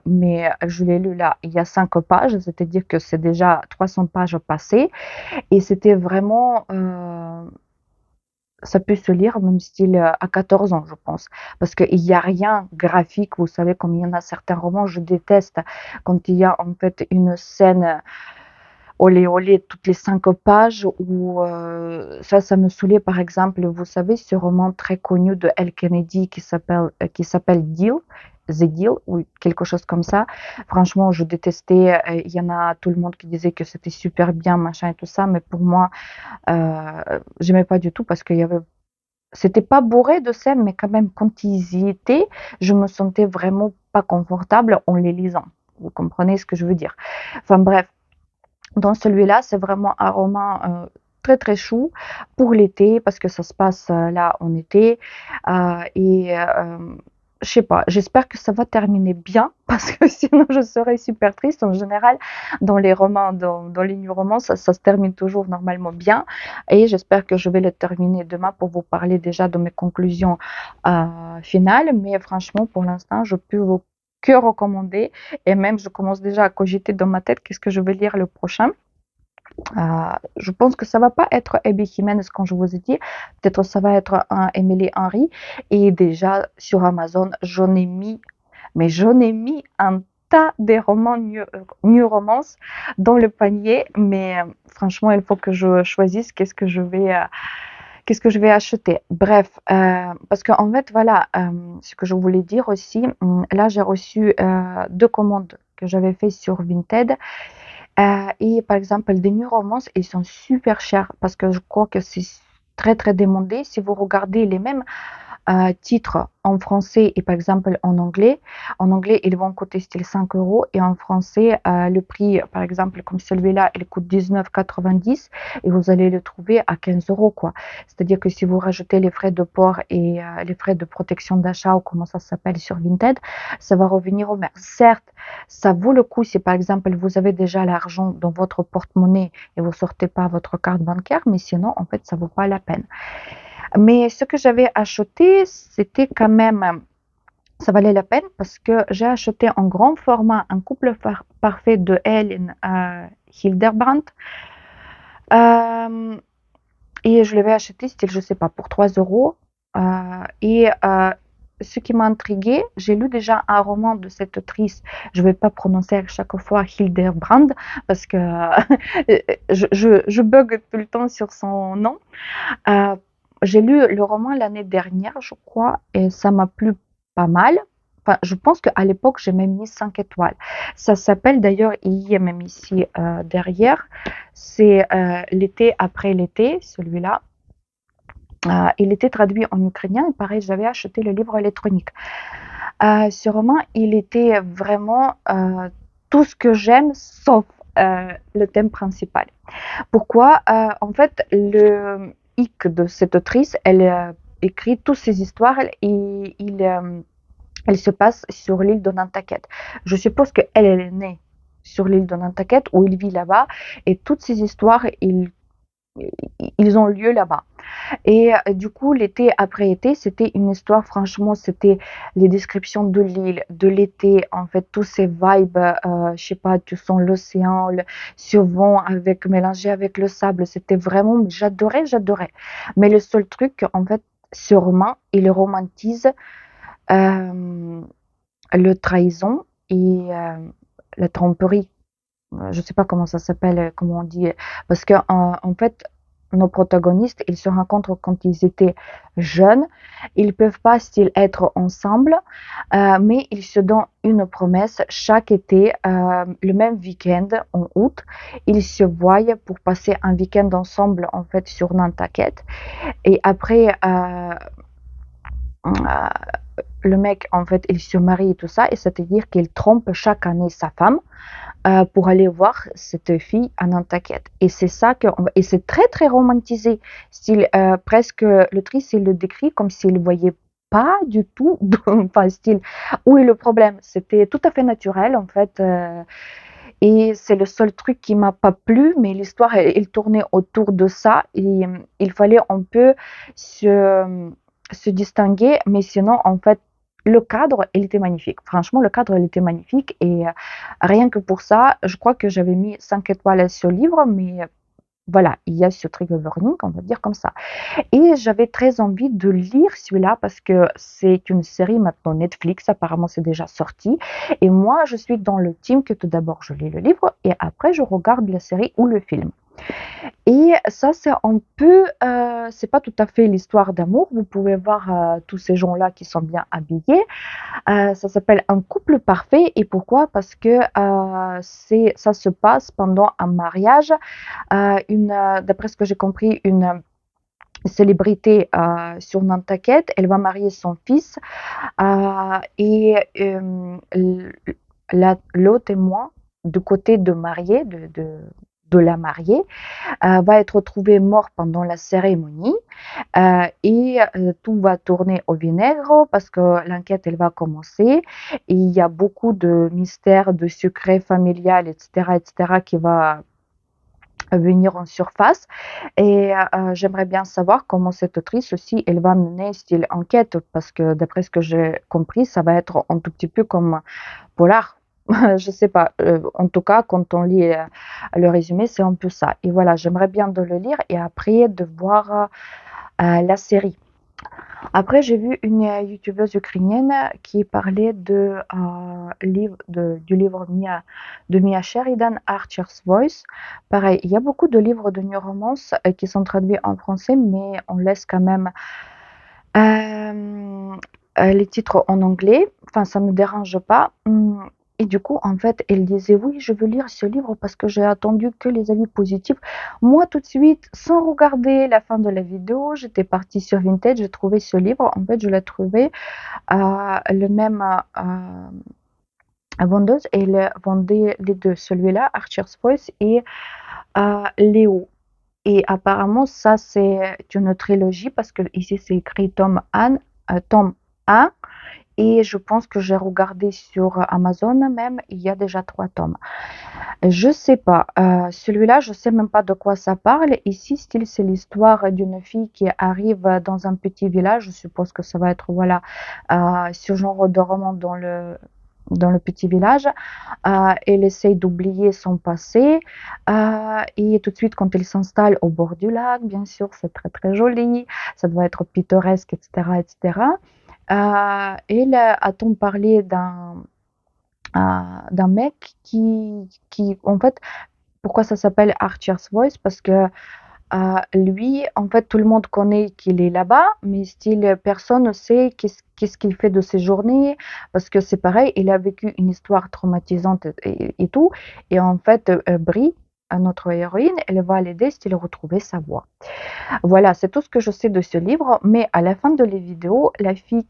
mais je l'ai lu là, il y a 5 pages, c'est-à-dire que c'est déjà 300 pages passées, et c'était vraiment ça peut se lire même style à 14 ans, je pense. Parce qu'il n'y a rien graphique, vous savez, comme il y en a certains romans, je déteste quand il y a en fait une scène olé olé toutes les 5 pages, ou ça me saoulait par exemple, vous savez, ce roman très connu de Elle Kennedy qui s'appelle Deal, The Deal, ou quelque chose comme ça. Franchement, je détestais, il y en a tout le monde qui disait que c'était super bien, machin et tout ça, mais pour moi, j'aimais pas du tout parce qu'il y avait c'était pas bourré de scènes, mais quand même, quand ils y étaient, je me sentais vraiment pas confortable en les lisant. Vous comprenez ce que je veux dire? Enfin bref, dans celui-là, c'est vraiment un roman très très chou pour l'été parce que ça se passe là en été. Et je sais pas, j'espère que ça va terminer bien parce que sinon je serais super triste. En général, dans les romans, dans les new romans, ça se termine toujours normalement bien. Et j'espère que je vais le terminer demain pour vous parler déjà de mes conclusions finales. Mais franchement, pour l'instant, je peux vous que recommander, et même je commence déjà à cogiter dans ma tête qu'est-ce que je vais lire le prochain. Je pense que ça va pas être Abby Jimenez comme je vous ai dit, peut-être ça va être un Emily Henry, et déjà sur Amazon j'en ai mis un tas de romans new romance dans le panier, mais franchement il faut que je choisisse qu'est-ce que je vais acheter. Bref, parce qu'en fait voilà, ce que je voulais dire aussi, là j'ai reçu 2 commandes que j'avais fait sur Vinted. Et par exemple, des new romances, ils sont super chers parce que je crois que c'est très très demandé. Si vous regardez les mêmes titres en français et par exemple en anglais. En anglais, ils vont coûter style 5 euros et en français, le prix, par exemple, comme celui-là, il coûte 19,90 et vous allez le trouver à 15 euros, quoi. C'est-à-dire que si vous rajoutez les frais de port et les frais de protection d'achat ou comment ça s'appelle sur Vinted, ça va revenir au même. Certes, ça vaut le coup si par exemple vous avez déjà l'argent dans votre porte-monnaie et vous sortez pas votre carte bancaire, mais sinon, en fait, ça vaut pas la peine. Mais ce que j'avais acheté, c'était quand même, ça valait la peine parce que j'ai acheté en grand format un couple parfait de Helen Hildebrandt. Euh, et je l'avais acheté, style, je sais pas, pour 3 euros. Et ce qui m'a intriguée, j'ai lu déjà un roman de cette autrice. Je ne vais pas prononcer à chaque fois Hildebrandt parce que je bug tout le temps sur son nom. Euh, j'ai lu le roman l'année dernière, je crois, et ça m'a plu pas mal. Enfin, je pense qu'à l'époque, j'ai même mis 5 étoiles. Ça s'appelle d'ailleurs, il y a même ici derrière, c'est L'été après l'été, celui-là. Il était traduit en ukrainien et pareil, j'avais acheté le livre électronique. Ce roman, il était vraiment tout ce que j'aime, sauf le thème principal. Pourquoi En fait, le hic de cette autrice, elle écrit toutes ces histoires et elle se passe sur l'île de Nantucket. Je suppose qu'elle elle est née sur l'île de Nantucket où il vit là-bas et toutes ces histoires, ils ont lieu là-bas. Et du coup, l'été après été, c'était une histoire, franchement, c'était les descriptions de l'île, de l'été, en fait, tous ces vibes, je sais pas, tu sens l'océan, ce vent avec, mélangé avec le sable, c'était vraiment, j'adorais, j'adorais. Mais le seul truc, en fait, ce roman, il romantise le trahison et la tromperie. Je sais pas comment ça s'appelle, comment on dit, parce que en fait, nos protagonistes, ils se rencontrent quand ils étaient jeunes. Ils peuvent pas style être ensemble, mais ils se donnent une promesse chaque été, le même week-end en août. Ils se voient pour passer un week-end ensemble en fait sur Nantucket. Et après, le mec en fait, il se marie et tout ça, et c'est-à-dire qu'il trompe chaque année sa femme pour aller voir cette fille à Nantucket. Et c'est ça que, et c'est très très romantisé. Style, presque, l'autrice, il le décrit comme s'il ne voyait pas du tout, enfin, style, où est le problème? C'était tout à fait naturel, en fait. Et c'est le seul truc qui m'a pas plu, mais l'histoire, elle tournait autour de ça. Et il fallait un peu se distinguer, mais sinon, en fait, le cadre, il était magnifique. Franchement, le cadre, il était magnifique. Et rien que pour ça, je crois que j'avais mis 5 étoiles à ce livre, mais voilà, il y a ce trigger warning, on va dire comme ça. Et j'avais très envie de lire celui-là parce que c'est une série maintenant Netflix, apparemment c'est déjà sorti. Et moi, je suis dans le team que tout d'abord je lis le livre et après je regarde la série ou le film. Et ça, c'est un peu, c'est pas tout à fait l'histoire d'amour. Vous pouvez voir tous ces gens-là qui sont bien habillés. Ça s'appelle Un couple parfait. Et pourquoi? Parce que ça se passe pendant un mariage. D'après ce que j'ai compris, une célébrité sur Nantucket. Elle va marier son fils et l'autre et moi, du côté de mariée, de la mariée, va être retrouvé mort pendant la cérémonie et tout va tourner au vinaigre parce que l'enquête elle va commencer et il y a beaucoup de mystères, de secrets familiales, etc., qui va venir en surface. Et j'aimerais bien savoir comment cette autrice aussi, elle va mener style enquête, parce que d'après ce que j'ai compris, ça va être un tout petit peu comme polar. Je sais pas. En tout cas, quand on lit le résumé, c'est un peu ça. Et voilà, j'aimerais bien de le lire et après de voir la série. Après, j'ai vu une youtubeuse ukrainienne qui parlait du livre de Mia Sheridan, Archer's Voice. Pareil, il y a beaucoup de livres de new romance qui sont traduits en français, mais on laisse quand même les titres en anglais. Enfin, ça ne me dérange pas. Et du coup, en fait, elle disait: «Oui, je veux lire ce livre parce que j'ai attendu que les avis positifs». Moi, tout de suite, sans regarder la fin de la vidéo, j'étais partie sur Vinted, j'ai trouvé ce livre. En fait, je l'ai trouvé à le même, vendeuse et elle vendait les 2, celui-là, Archer's Voice et Léo. Et apparemment, ça, c'est une trilogie parce que ici c'est écrit tome 1 et je pense que j'ai regardé sur Amazon même, il y a déjà 3 tomes. Je sais pas, celui-là, je sais même pas de quoi ça parle. Ici, style, c'est l'histoire d'une fille qui arrive dans un petit village. Je suppose que ça va être, voilà, ce genre de roman dans le petit village. Elle essaye d'oublier son passé. Et tout de suite, quand elle s'installe au bord du lac, bien sûr, c'est très très joli. Ça doit être pittoresque, etc., etc. Elle a-t-on parlé d'un mec qui, en fait, pourquoi ça s'appelle Archer's Voice? Parce que lui, en fait, tout le monde connaît qu'il est là-bas, mais style, personne ne sait qu'est-ce qu'il fait de ses journées, parce que c'est pareil, il a vécu une histoire traumatisante et tout. Et en fait, Brie, notre héroïne, elle va l'aider style retrouver sa voix. Voilà, c'est tout ce que je sais de ce livre, mais à la fin de la vidéo, la fille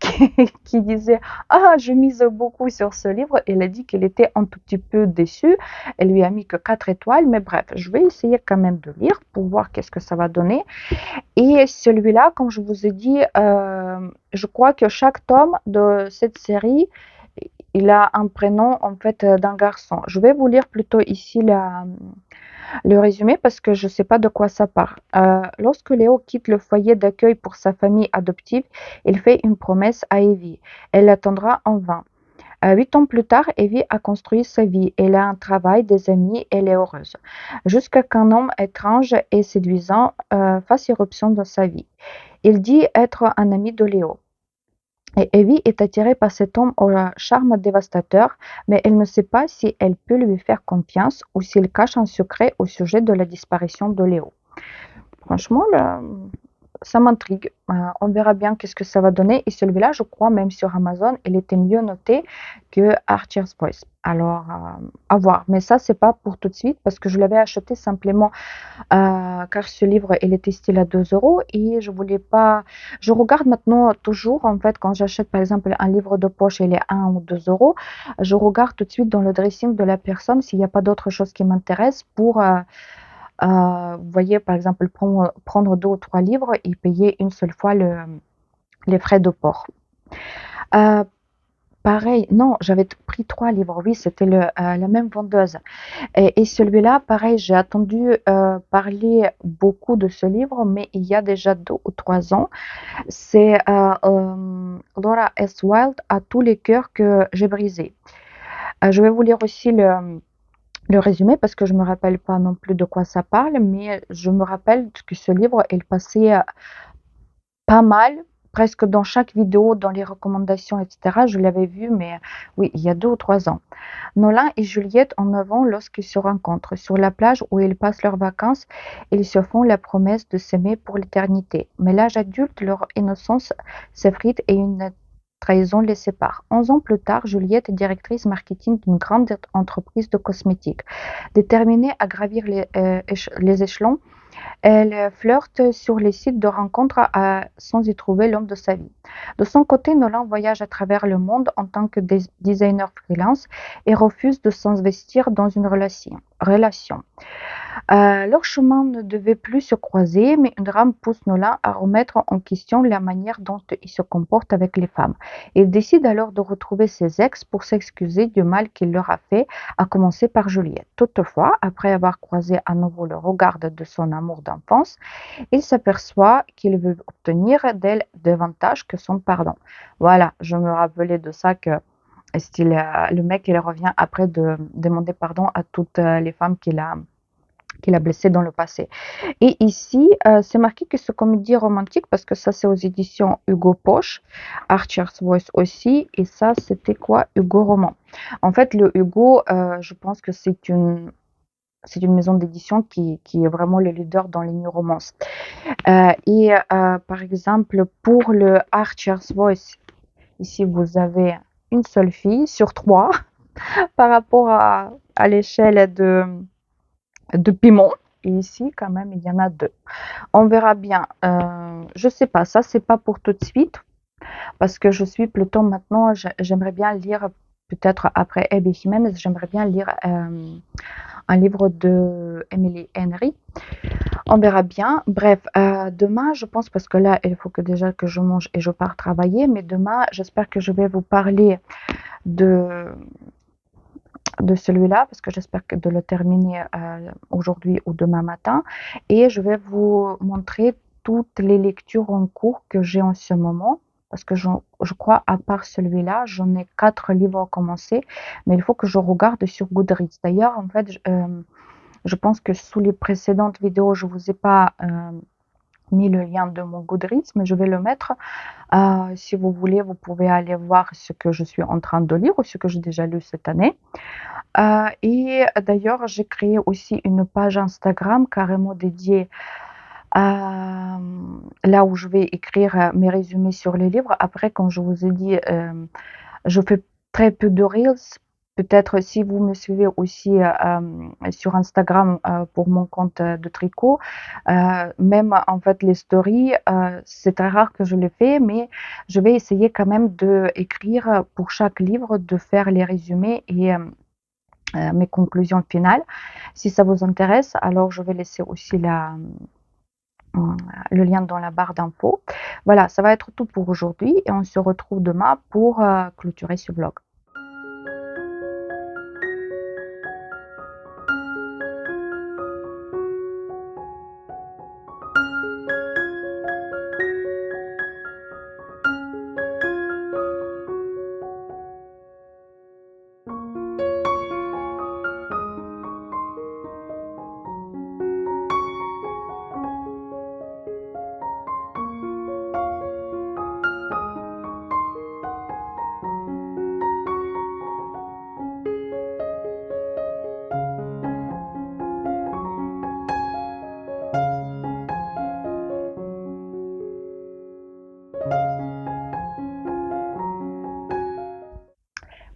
qui disait: «Ah, je mise beaucoup sur ce livre», elle a dit qu'elle était un tout petit peu déçue. Elle lui a mis que 4 étoiles, mais bref, je vais essayer quand même de lire pour voir qu'est-ce que ça va donner. Et celui-là, comme je vous ai dit, je crois que chaque tome de cette série, il a un prénom en fait d'un garçon. Je vais vous lire plutôt ici le résumé parce que je ne sais pas de quoi ça parle. Lorsque Léo quitte le foyer d'accueil pour sa famille adoptive, il fait une promesse à Evie. Elle l'attendra en vain. 8 ans plus tard, Evie a construit sa vie. Elle a un travail, des amis, elle est heureuse. Jusqu'à qu'un homme étrange et séduisant fasse irruption dans sa vie. Il dit être un ami de Léo. Et Evie est attirée par cet homme au charme dévastateur, mais elle ne sait pas si elle peut lui faire confiance ou s'il cache un secret au sujet de la disparition de Léo. Franchement, là, ça m'intrigue. On verra bien qu'est-ce que ça va donner. Et celui-là, je crois, même sur Amazon, il était mieux noté que Archer's Voice. Alors, à voir. Mais ça, c'est pas pour tout de suite parce que je l'avais acheté simplement car ce livre, il était style à 2 euros et je voulais pas. Je regarde maintenant toujours, en fait, quand j'achète par exemple un livre de poche, il est 1 ou 2 euros. Je regarde tout de suite dans le dressing de la personne s'il n'y a pas d'autre chose qui m'intéresse pour. Vous voyez, par exemple, prendre 2 ou 3 livres et payer une seule fois les frais de port. Euh, Pareil, non, j'avais pris 3 livres, oui, c'était la même vendeuse. Et celui-là, pareil, j'ai attendu parler beaucoup de ce livre, mais il y a déjà 2 ou 3 ans. C'est Laura S. Wilde, à tous les cœurs que j'ai brisés. Je vais vous lire aussi le résumé parce que je me rappelle pas non plus de quoi ça parle, mais je me rappelle que ce livre, il passait pas mal, presque dans chaque vidéo, dans les recommandations, etc. Je l'avais vu, mais oui, il y a 2 ou 3 ans. Nolan et Juliette en avant lorsqu'ils se rencontrent. Sur la plage où ils passent leurs vacances, ils se font la promesse de s'aimer pour l'éternité. Mais l'âge adulte, leur innocence s'effrite et une trahison les sépare. 11 ans plus tard, Juliette est directrice marketing d'une grande entreprise de cosmétiques. Déterminée à gravir les échelons, elle flirte sur les sites de rencontres sans y trouver l'homme de sa vie. De son côté, Nolan voyage à travers le monde en tant que designer freelance et refuse de s'investir dans une relation. Leurs chemins ne devaient plus se croiser, mais un drame pousse Nolan à remettre en question la manière dont il se comporte avec les femmes. Il décide alors de retrouver ses ex pour s'excuser du mal qu'il leur a fait, à commencer par Juliette. Toutefois, après avoir croisé à nouveau le regard de son amour d'enfance, il s'aperçoit qu'il veut obtenir d'elle davantage que son pardon. Voilà, je me rappelais de ça que le mec il revient après de demander pardon à toutes les femmes qu'il a blessé dans le passé. Et ici, c'est marqué que c'est comédie romantique parce que ça, c'est aux éditions Hugo Poche, Archer's Voice aussi, et ça, c'était quoi? Hugo Roman. En fait, le Hugo, je pense que c'est une maison d'édition qui est vraiment le leader dans les new romances. Par exemple, pour le Archer's Voice, ici, vous avez une seule fille sur 3. par rapport à l'échelle de piment. Et ici, quand même, il y en a deux. On verra bien. Je sais pas, ça, c'est pas pour tout de suite, parce que je suis plutôt maintenant, j'aimerais bien lire, peut-être après Abby Jiménez, j'aimerais bien lire un livre de Emily Henry. On verra bien. Bref, demain, je pense, parce que là, il faut que déjà que je mange et je pars travailler, mais demain, j'espère que je vais vous parler de, de celui-là, parce que j'espère que de le terminer aujourd'hui ou demain matin. Et je vais vous montrer toutes les lectures en cours que j'ai en ce moment. Parce que je crois, à part celui-là, j'en ai 4 livres à commencer, mais il faut que je regarde sur Goodreads. D'ailleurs, en fait, je pense que sous les précédentes vidéos, je vous ai pas mis le lien de mon Goodreads, mais je vais le mettre. Si vous voulez, vous pouvez aller voir ce que je suis en train de lire ou ce que j'ai déjà lu cette année. Et d'ailleurs, j'ai créé aussi une page Instagram carrément dédiée à là où je vais écrire mes résumés sur les livres. Après, comme je vous ai dit, je fais très peu de reels. Peut-être si vous me suivez aussi sur Instagram pour mon compte de tricot, même en fait les stories, c'est très rare que je les fais, mais je vais essayer quand même de écrire pour chaque livre, de faire les résumés et mes conclusions finales. Si ça vous intéresse, alors je vais laisser aussi le lien dans la barre d'infos. Voilà, ça va être tout pour aujourd'hui et on se retrouve demain pour clôturer ce vlog.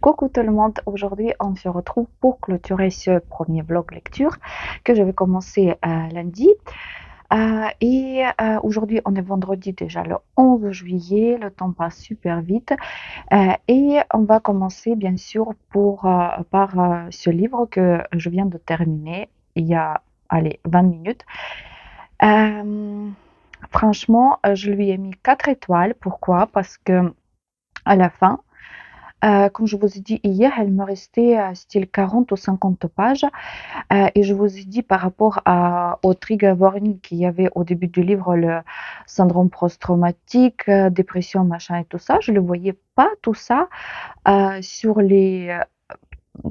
Coucou tout le monde, aujourd'hui on se retrouve pour clôturer ce premier vlog lecture que je vais commencer lundi. Aujourd'hui on est vendredi déjà le 11 juillet, le temps passe super vite et on va commencer bien sûr par ce livre que je viens de terminer il y a allez, 20 minutes. Franchement, je lui ai mis 4 étoiles. Pourquoi? Parce que à la fin, comme je vous ai dit hier, il me restait style 40 ou 50 pages. Et je vous ai dit par rapport au trigger warning qu'il y avait au début du livre, le syndrome post-traumatique, dépression, machin et tout ça, je ne le voyais pas tout ça sur les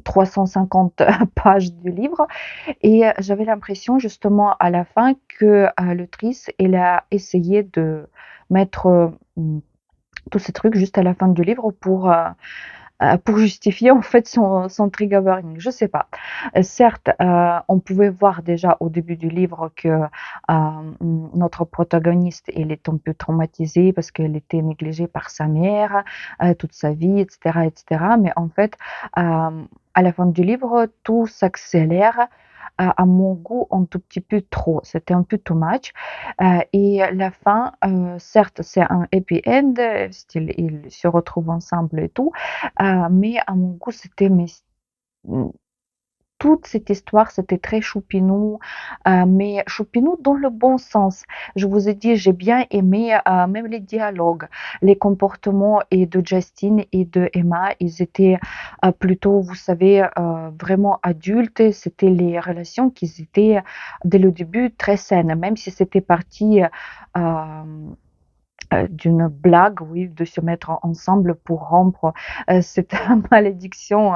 350 pages du livre. Et j'avais l'impression justement à la fin que l'autrice, elle a essayé de mettre tous ces trucs juste à la fin du livre pour justifier en fait son trigger warning. Je sais pas. Certes, on pouvait voir déjà au début du livre que notre protagoniste, elle est un peu traumatisée parce qu'elle était négligée par sa mère toute sa vie, etc., etc. Mais en fait, à la fin du livre, tout s'accélère à mon goût un tout petit peu trop. C'était un peu too much. Et la fin, certes, c'est un happy end, style, ils se retrouvent ensemble et tout, mais à mon goût, c'était mais toute cette histoire, c'était très choupinou, mais choupinou dans le bon sens. Je vous ai dit, j'ai bien aimé même les dialogues, les comportements et de Justine et de Emma. Ils étaient plutôt, vous savez, vraiment adultes. C'était les relations qui étaient dès le début très saines, même si c'était parti d'une blague, oui, de se mettre ensemble pour rompre cette malédiction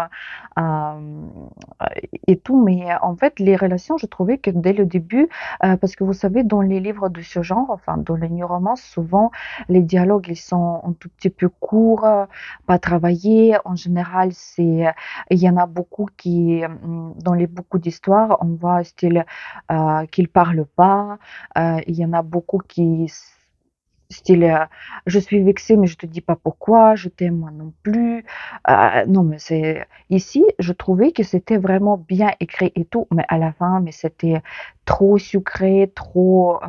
et tout. Mais en fait, les relations, je trouvais que dès le début, parce que vous savez, dans les livres de ce genre, enfin, dans les new romances, souvent, les dialogues, ils sont un tout petit peu courts, pas travaillés. En général, il y en a beaucoup dans les beaucoup d'histoires, on voit style qu'ils parlent pas. Il y en a beaucoup qui style, je suis vexée, mais je te dis pas pourquoi, je t'aime moi non plus. Non, mais c'est ici, je trouvais que c'était vraiment bien écrit et tout, mais à la fin, mais c'était trop sucré, trop.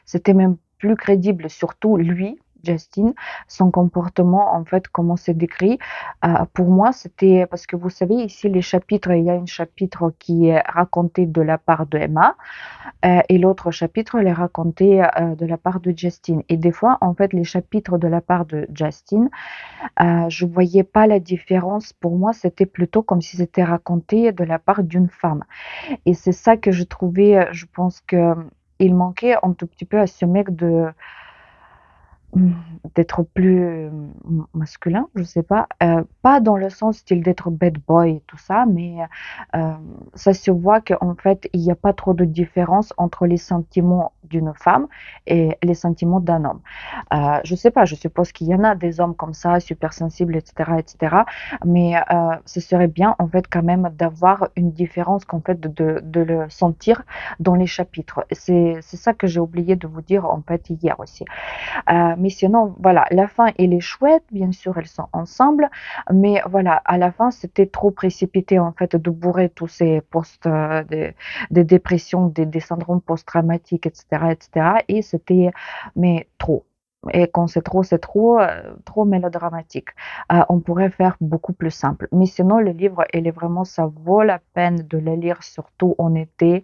C'était même plus crédible, surtout lui, Justin, son comportement, en fait, comment c'est décrit. Pour moi, c'était parce que vous savez, ici, les chapitres, il y a un chapitre qui est raconté de la part de Emma, et l'autre chapitre, il est raconté de la part de Justin. Et des fois, en fait, les chapitres de la part de Justin, je voyais pas la différence. Pour moi, c'était plutôt comme si c'était raconté de la part d'une femme. Et c'est ça que je trouvais, je pense que il manquait un tout petit peu à ce mec Mmh, d'être plus, masculin, je sais pas, pas dans le sens style d'être bad boy et tout ça, mais, ça se voit qu'en fait, il y a pas trop de différence entre les sentiments d'une femme et les sentiments d'un homme. Je sais pas, je suppose qu'il y en a des hommes comme ça, super sensibles et cetera, mais, ce serait bien en fait quand même d'avoir une différence qu'en fait de le sentir dans les chapitres. C'est ça que j'ai oublié de vous dire en fait hier aussi. Mais sinon, voilà, la fin, elle est chouette, bien sûr, elles sont ensemble, mais voilà, à la fin, c'était trop précipité, en fait, de bourrer tous ces des dépressions, des syndromes post-traumatiques, et cetera, et c'était, mais trop. Et quand c'est trop, trop mélodramatique. On pourrait faire beaucoup plus simple. Mais sinon, le livre, il est vraiment, ça vaut la peine de le lire, surtout en été.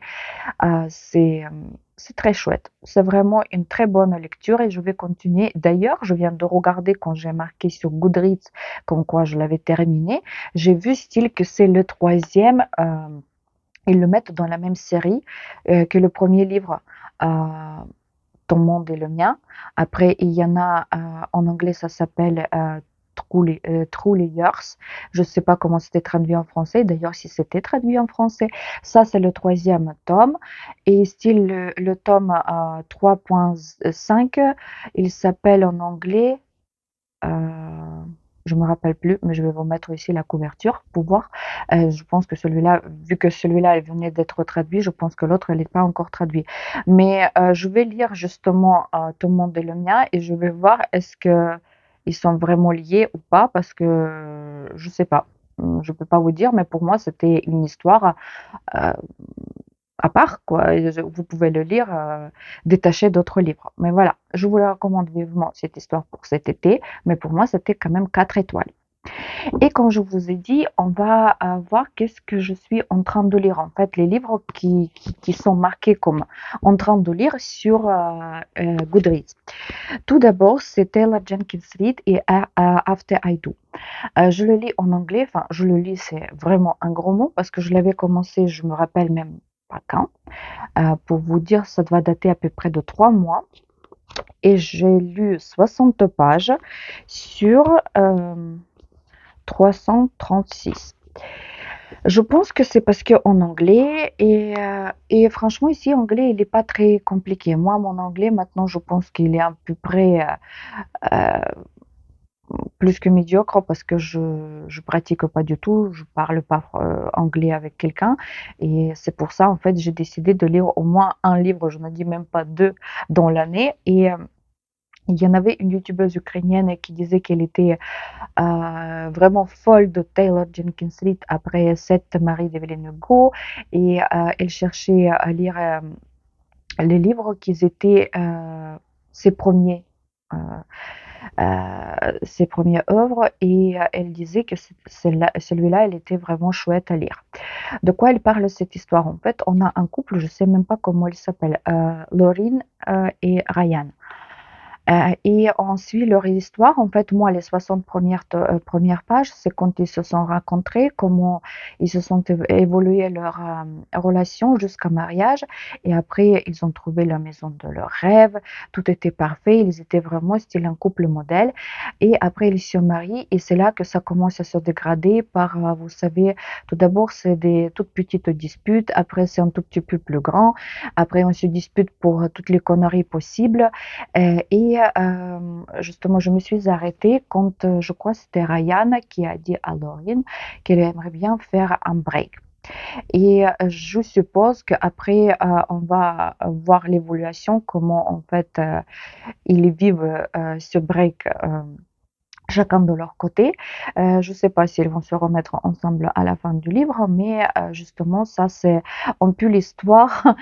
C'est très chouette. C'est vraiment une très bonne lecture et je vais continuer. D'ailleurs, je viens de regarder quand j'ai marqué sur Goodreads comme quoi je l'avais terminé. J'ai vu style que c'est le troisième. Ils le mettent dans la même série que le premier livre. Ton monde et le mien. Après, il y en a, en anglais, ça s'appelle Truly Yours. Je ne sais pas comment c'était traduit en français. D'ailleurs, si c'était traduit en français, ça, c'est le troisième tome. Et style, le tome 3.5, il s'appelle en anglais je me rappelle plus, mais je vais vous mettre ici la couverture pour voir. Je pense que celui-là, vu que celui-là il venait d'être traduit, je pense que l'autre, il n'est pas encore traduit. Mais je vais lire justement Tout le monde et le mien et je vais voir est-ce que ils sont vraiment liés ou pas parce que je sais pas. Je peux pas vous dire, mais pour moi, c'était une histoire euh, à part, quoi. Et vous pouvez le lire détaché d'autres livres. Mais voilà, je vous la recommande vivement cette histoire pour cet été, mais pour moi, c'était quand même 4 étoiles. Et comme je vous ai dit, on va voir qu'est-ce que je suis en train de lire. En fait, les livres qui sont marqués comme en train de lire sur Goodreads. Tout d'abord, c'est Taylor Jenkins Reid et After I Do. Je le lis en anglais, enfin, je le lis, c'est vraiment un gros mot parce que je l'avais commencé, je me rappelle même pas quand. Pour vous dire, ça doit dater à peu près de 3 mois et j'ai lu 60 pages sur 336. Je pense que c'est parce qu'en anglais et franchement ici anglais il est pas très compliqué. Moi mon anglais maintenant je pense qu'il est à peu près, plus que médiocre parce que je pratique pas du tout, je parle pas anglais avec quelqu'un et c'est pour ça en fait j'ai décidé de lire au moins un livre, je ne dis même pas 2 dans l'année et il y en avait une youtubeuse ukrainienne qui disait qu'elle était vraiment folle de Taylor Jenkins Reid après Sept Marie d'Evelyn Hugo et elle cherchait à lire les livres qui étaient ses premiers euh, ses premières œuvres et elle disait que celui-là, il était vraiment chouette à lire. De quoi elle parle cette histoire? En fait, on a un couple, je sais même pas comment il s'appelle, Laurine et Ryan. Et on suit leur histoire. En fait, moi, les 60 premières pages, c'est quand ils se sont rencontrés, comment ils se sont évolué leur relation jusqu'à mariage. Et après, ils ont trouvé la maison de leurs rêves. Tout était parfait. Ils étaient vraiment style un couple modèle. Et après, ils se marient. Et c'est là que ça commence à se dégrader par, vous savez, tout d'abord, c'est des toutes petites disputes. Après, c'est un tout petit peu plus grand. Après, on se dispute pour toutes les conneries possibles. Et justement, je me suis arrêtée quand je crois que c'était Ryan qui a dit à Laurine qu'elle aimerait bien faire un break. Et je suppose qu'après, on va voir l'évolution, comment en fait, ils vivent, ce break, chacun de leur côté. Je ne sais pas s'ils vont se remettre ensemble à la fin du livre, mais justement, ça, c'est un peu l'histoire.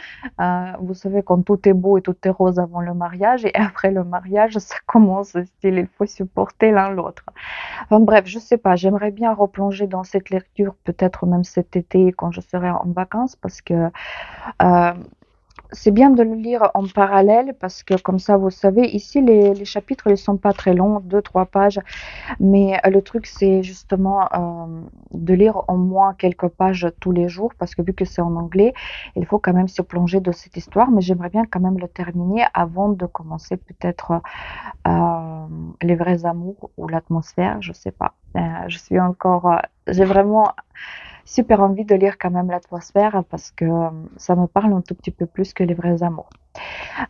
Vous savez, quand tout est beau et tout est rose avant le mariage, et après le mariage, ça commence, style, il faut supporter l'un l'autre. Enfin bref, je sais pas, j'aimerais bien replonger dans cette lecture, peut-être même cet été quand je serai en vacances, parce que euh, c'est bien de le lire en parallèle, parce que comme ça, vous savez, ici, les chapitres, ils sont pas très longs, deux, trois pages. Mais le truc, c'est justement de lire au moins quelques pages tous les jours, parce que vu que c'est en anglais, il faut quand même se plonger dans cette histoire. Mais j'aimerais bien quand même le terminer avant de commencer peut-être les vrais amours ou l'atmosphère, je sais pas. Je suis encore, j'ai vraiment super envie de lire quand même l'atmosphère parce que ça me parle un tout petit peu plus que les vrais amours.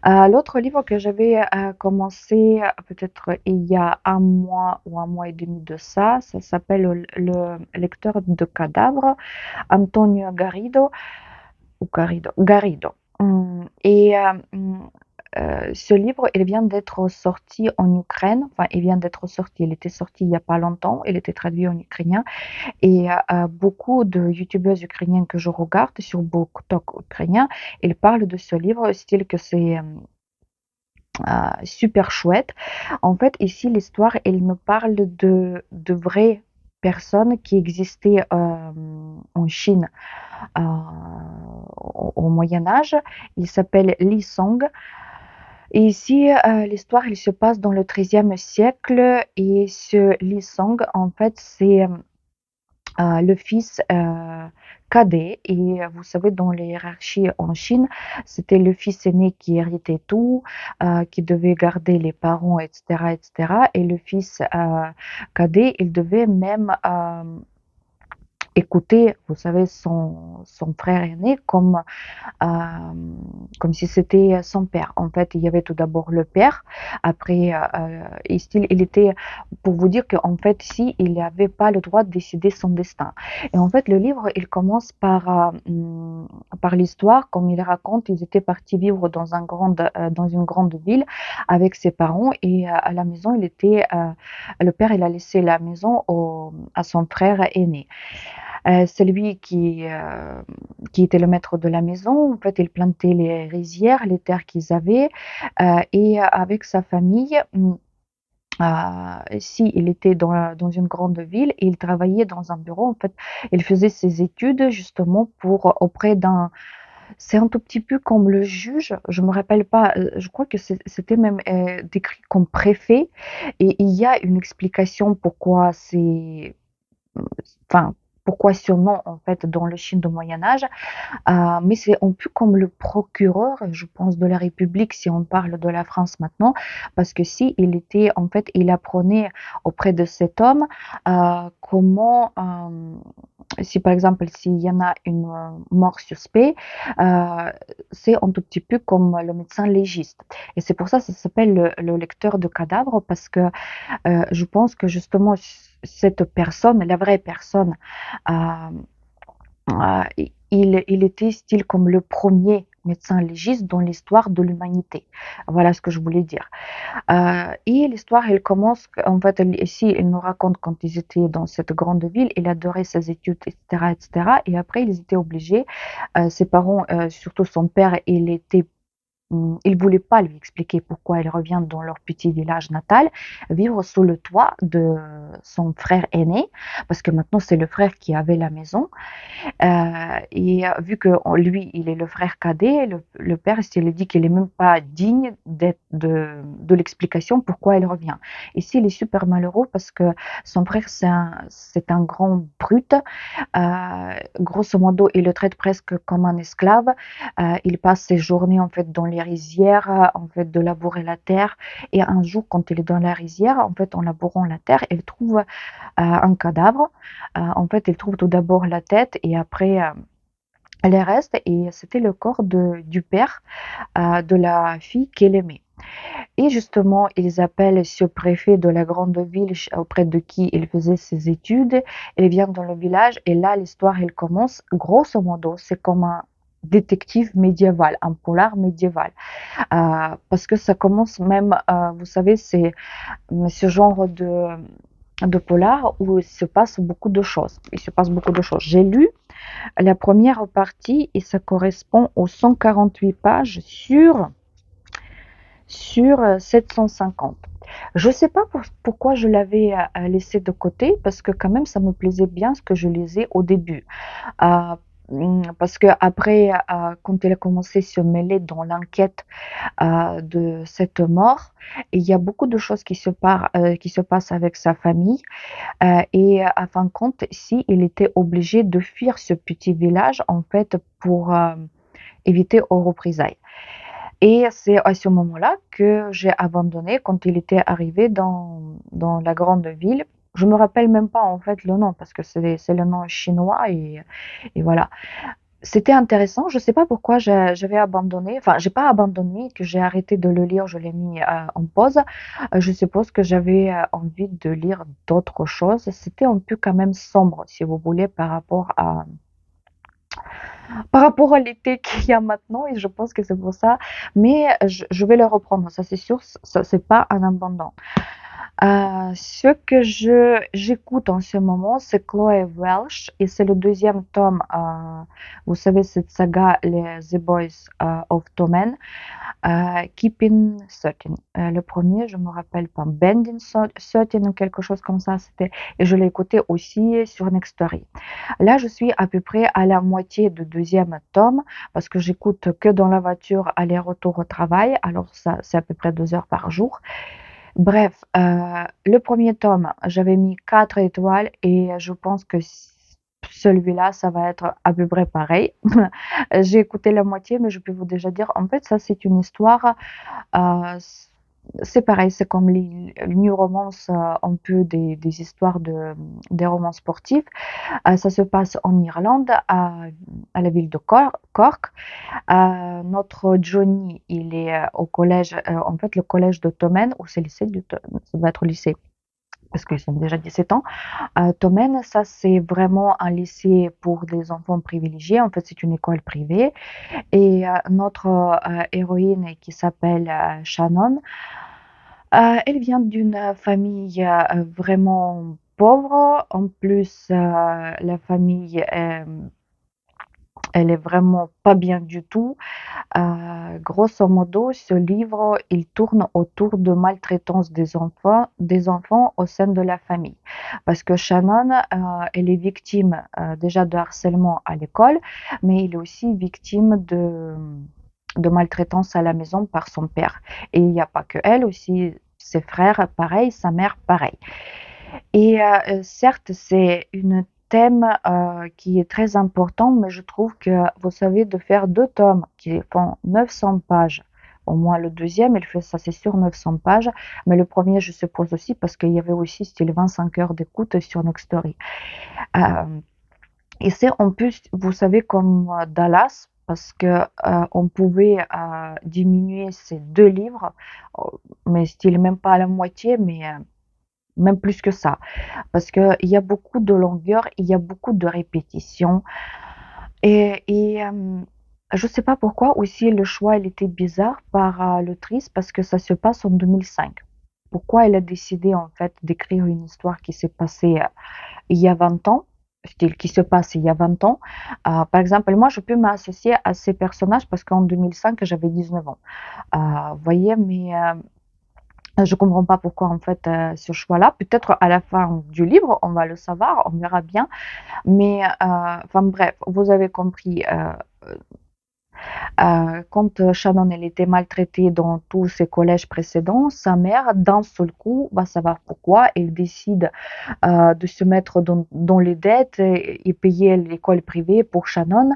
L'autre livre que j'avais commencé peut-être il y a un mois ou un mois et demi de ça, ça s'appelle le lecteur de cadavres, Antonio Garrido, ou Garrido, Garrido. Et ce livre, il vient d'être sorti en Ukraine, enfin, il vient d'être sorti, il était sorti il n'y a pas longtemps, il était traduit en ukrainien, et beaucoup de youtubeuses ukrainiennes que je regarde sur BookTok ukrainien, ils parlent de ce livre, style que c'est super chouette. En fait, ici, l'histoire, elle nous parle de vraies personnes qui existaient en Chine au Moyen Âge. Il s'appelle Li Song. Et ici, l'histoire, elle se passe dans le XIIIe siècle. Et ce Li Song, en fait, c'est le fils cadet. Et vous savez, dans les hiérarchies en Chine, c'était le fils aîné qui héritait tout, qui devait garder les parents, etc., etc. Et le fils cadet, il devait même écouter, vous savez, son frère aîné euh, comme si c'était son père. En fait, il y avait tout d'abord le père, après, il était, pour vous dire qu'en fait, si, il n'avait pas le droit de décider son destin. Et en fait, le livre, il commence par l'histoire, comme il raconte, ils étaient partis vivre dans une grande ville avec ses parents, et à la maison, le père, il a laissé la maison à son frère aîné. C'est lui qui était le maître de la maison. En fait, il plantait les rizières, les terres qu'ils avaient, et avec sa famille, si il était dans une grande ville et il travaillait dans un bureau, en fait, il faisait ses études justement pour auprès d'un. C'est un tout petit peu comme le juge, je me rappelle pas, je crois que c'était même décrit comme préfet, et il y a une explication pourquoi enfin, pourquoi ce nom en fait dans le Chine du Moyen Âge, mais c'est un peu comme le procureur, je pense, de la République si on parle de la France maintenant, parce que si il était en fait, il apprenait auprès de cet homme comment, si par exemple s'il y en a une mort suspecte, euh, c'est un tout petit peu comme le médecin légiste. Et c'est pour ça que ça s'appelle le lecteur de cadavres, parce que je pense que justement cette personne, la vraie personne, euh, il était style comme le premier médecin légiste dans l'histoire de l'humanité. Voilà ce que je voulais dire. Et l'histoire, elle commence, en fait, ici, il nous raconte quand ils étaient dans cette grande ville, il adorait ses études, etc., etc. Et après, ils étaient obligés, ses parents, surtout son père, il ne voulait pas lui expliquer pourquoi il revient dans leur petit village natal, vivre sous le toit de son frère aîné, parce que maintenant c'est le frère qui avait la maison. Et vu que lui, il est le frère cadet, le père, il lui dit qu'il n'est même pas digne de l'explication pourquoi il revient. Ici, il est super malheureux parce que son frère, c'est un grand brute. Grosso modo, il le traite presque comme un esclave. Il passe ses journées en fait dans les rizières, en fait de labourer la terre. Et un jour, quand il est dans la rizière, en fait, en labourant la terre, il trouve un cadavre. En fait, il trouve tout d'abord la tête et après les restes. Et c'était le corps du père de la fille qu'il aimait. Et justement, ils appellent ce préfet de la grande ville auprès de qui il faisait ses études. Il vient dans le village et là, l'histoire, elle commence. Grosso modo, c'est comme un détective médiéval, un polar médiéval. Parce que ça commence même, vous savez, c'est ce genre de polar où il se passe beaucoup de choses. Il se passe beaucoup de choses. J'ai lu la première partie et ça correspond aux 148 pages sur 750. Je ne sais pas pourquoi je l'avais laissé de côté, parce que quand même, ça me plaisait bien ce que je lisais au début. Euh, Parce que après, quand il a commencé à se mêler dans l'enquête de cette mort, il y a beaucoup de choses qui se passent avec sa famille. Et à fin de compte, si il était obligé de fuir ce petit village, en fait, pour éviter aux représailles. Et c'est à ce moment-là que j'ai abandonné quand il était arrivé dans la grande ville. Je me rappelle même pas en fait le nom parce que c'est le nom chinois et voilà. C'était intéressant. Je sais pas pourquoi j'avais abandonné. Enfin, j'ai pas abandonné, que j'ai arrêté de le lire. Je l'ai mis en pause. Je suppose que j'avais envie de lire d'autres choses. C'était un peu quand même sombre, si vous voulez, par rapport à l'été qu'il y a maintenant et je pense que c'est pour ça. Mais je vais le reprendre, ça c'est sûr, ça c'est pas un abandon. Ce que j'écoute en ce moment, c'est Chloé Welsh et c'est le deuxième tome. Vous savez, cette saga, les The Boys of Tommen. Keeping Certain. Le premier, je me rappelle pas, Bending Certain ou quelque chose comme ça, c'était, et je l'ai écouté aussi sur Nextory. Là, je suis à peu près à la moitié du deuxième tome parce que j'écoute que dans la voiture aller-retour au travail. Alors, ça, c'est à peu près 2 heures par jour. Bref, le premier tome, j'avais mis 4 étoiles et je pense que celui-là, ça va être à peu près pareil. J'ai écouté la moitié, mais je peux vous déjà dire, en fait, ça, c'est une histoire c'est pareil, c'est comme les new romances, un peu des histoires des romans sportifs. Ça se passe en Irlande, à la ville de Cork. Notre Johnny, il est au collège, en fait, le collège de Tommen, ou c'est le lycée, ça doit être au lycée, parce qu'ils ont déjà 17 ans. Tommen, ça, c'est vraiment un lycée pour des enfants privilégiés. En fait, c'est une école privée. Et notre héroïne qui s'appelle Shannon, elle vient d'une famille vraiment pauvre. En plus, la famille, elle est vraiment pas bien du tout. Grosso modo, ce livre, il tourne autour de maltraitance des enfants au sein de la famille. Parce que Shannon, elle est victime déjà de harcèlement à l'école, mais elle est aussi victime de maltraitance à la maison par son père. Et il n'y a pas que elle, aussi ses frères, pareil, sa mère, pareil. Et certes, c'est une thème qui est très important, mais je trouve que vous savez de faire 2 tomes qui font 900 pages, au moins le deuxième, il fait ça c'est sûr 900 pages, mais le premier je suppose aussi parce qu'il y avait aussi style 25 heures d'écoute sur Nextory. Euh, et c'est en plus, vous savez, comme Dallas, parce que on pouvait diminuer ces 2 livres, euh, mais style même pas à la moitié, mais même plus que ça. Parce qu'il y a beaucoup de longueur, il y a beaucoup de répétitions. Et je ne sais pas pourquoi aussi le choix il était bizarre par l'autrice parce que ça se passe en 2005. Pourquoi elle a décidé en fait d'écrire une histoire qui s'est passée il y a 20 ans, style qui se passe il y a 20 ans. Par exemple, moi je peux m'associer à ces personnages parce qu'en 2005 j'avais 19 ans. Vous voyez, mais je comprends pas pourquoi en fait ce choix-là. Peut-être à la fin du livre, on va le savoir, on verra bien. Mais enfin bref, vous avez compris. Quand Shannon elle était maltraitée dans tous ses collèges précédents, sa mère, d'un seul coup, va savoir pourquoi, elle décide de se mettre dans les dettes et payer l'école privée pour Shannon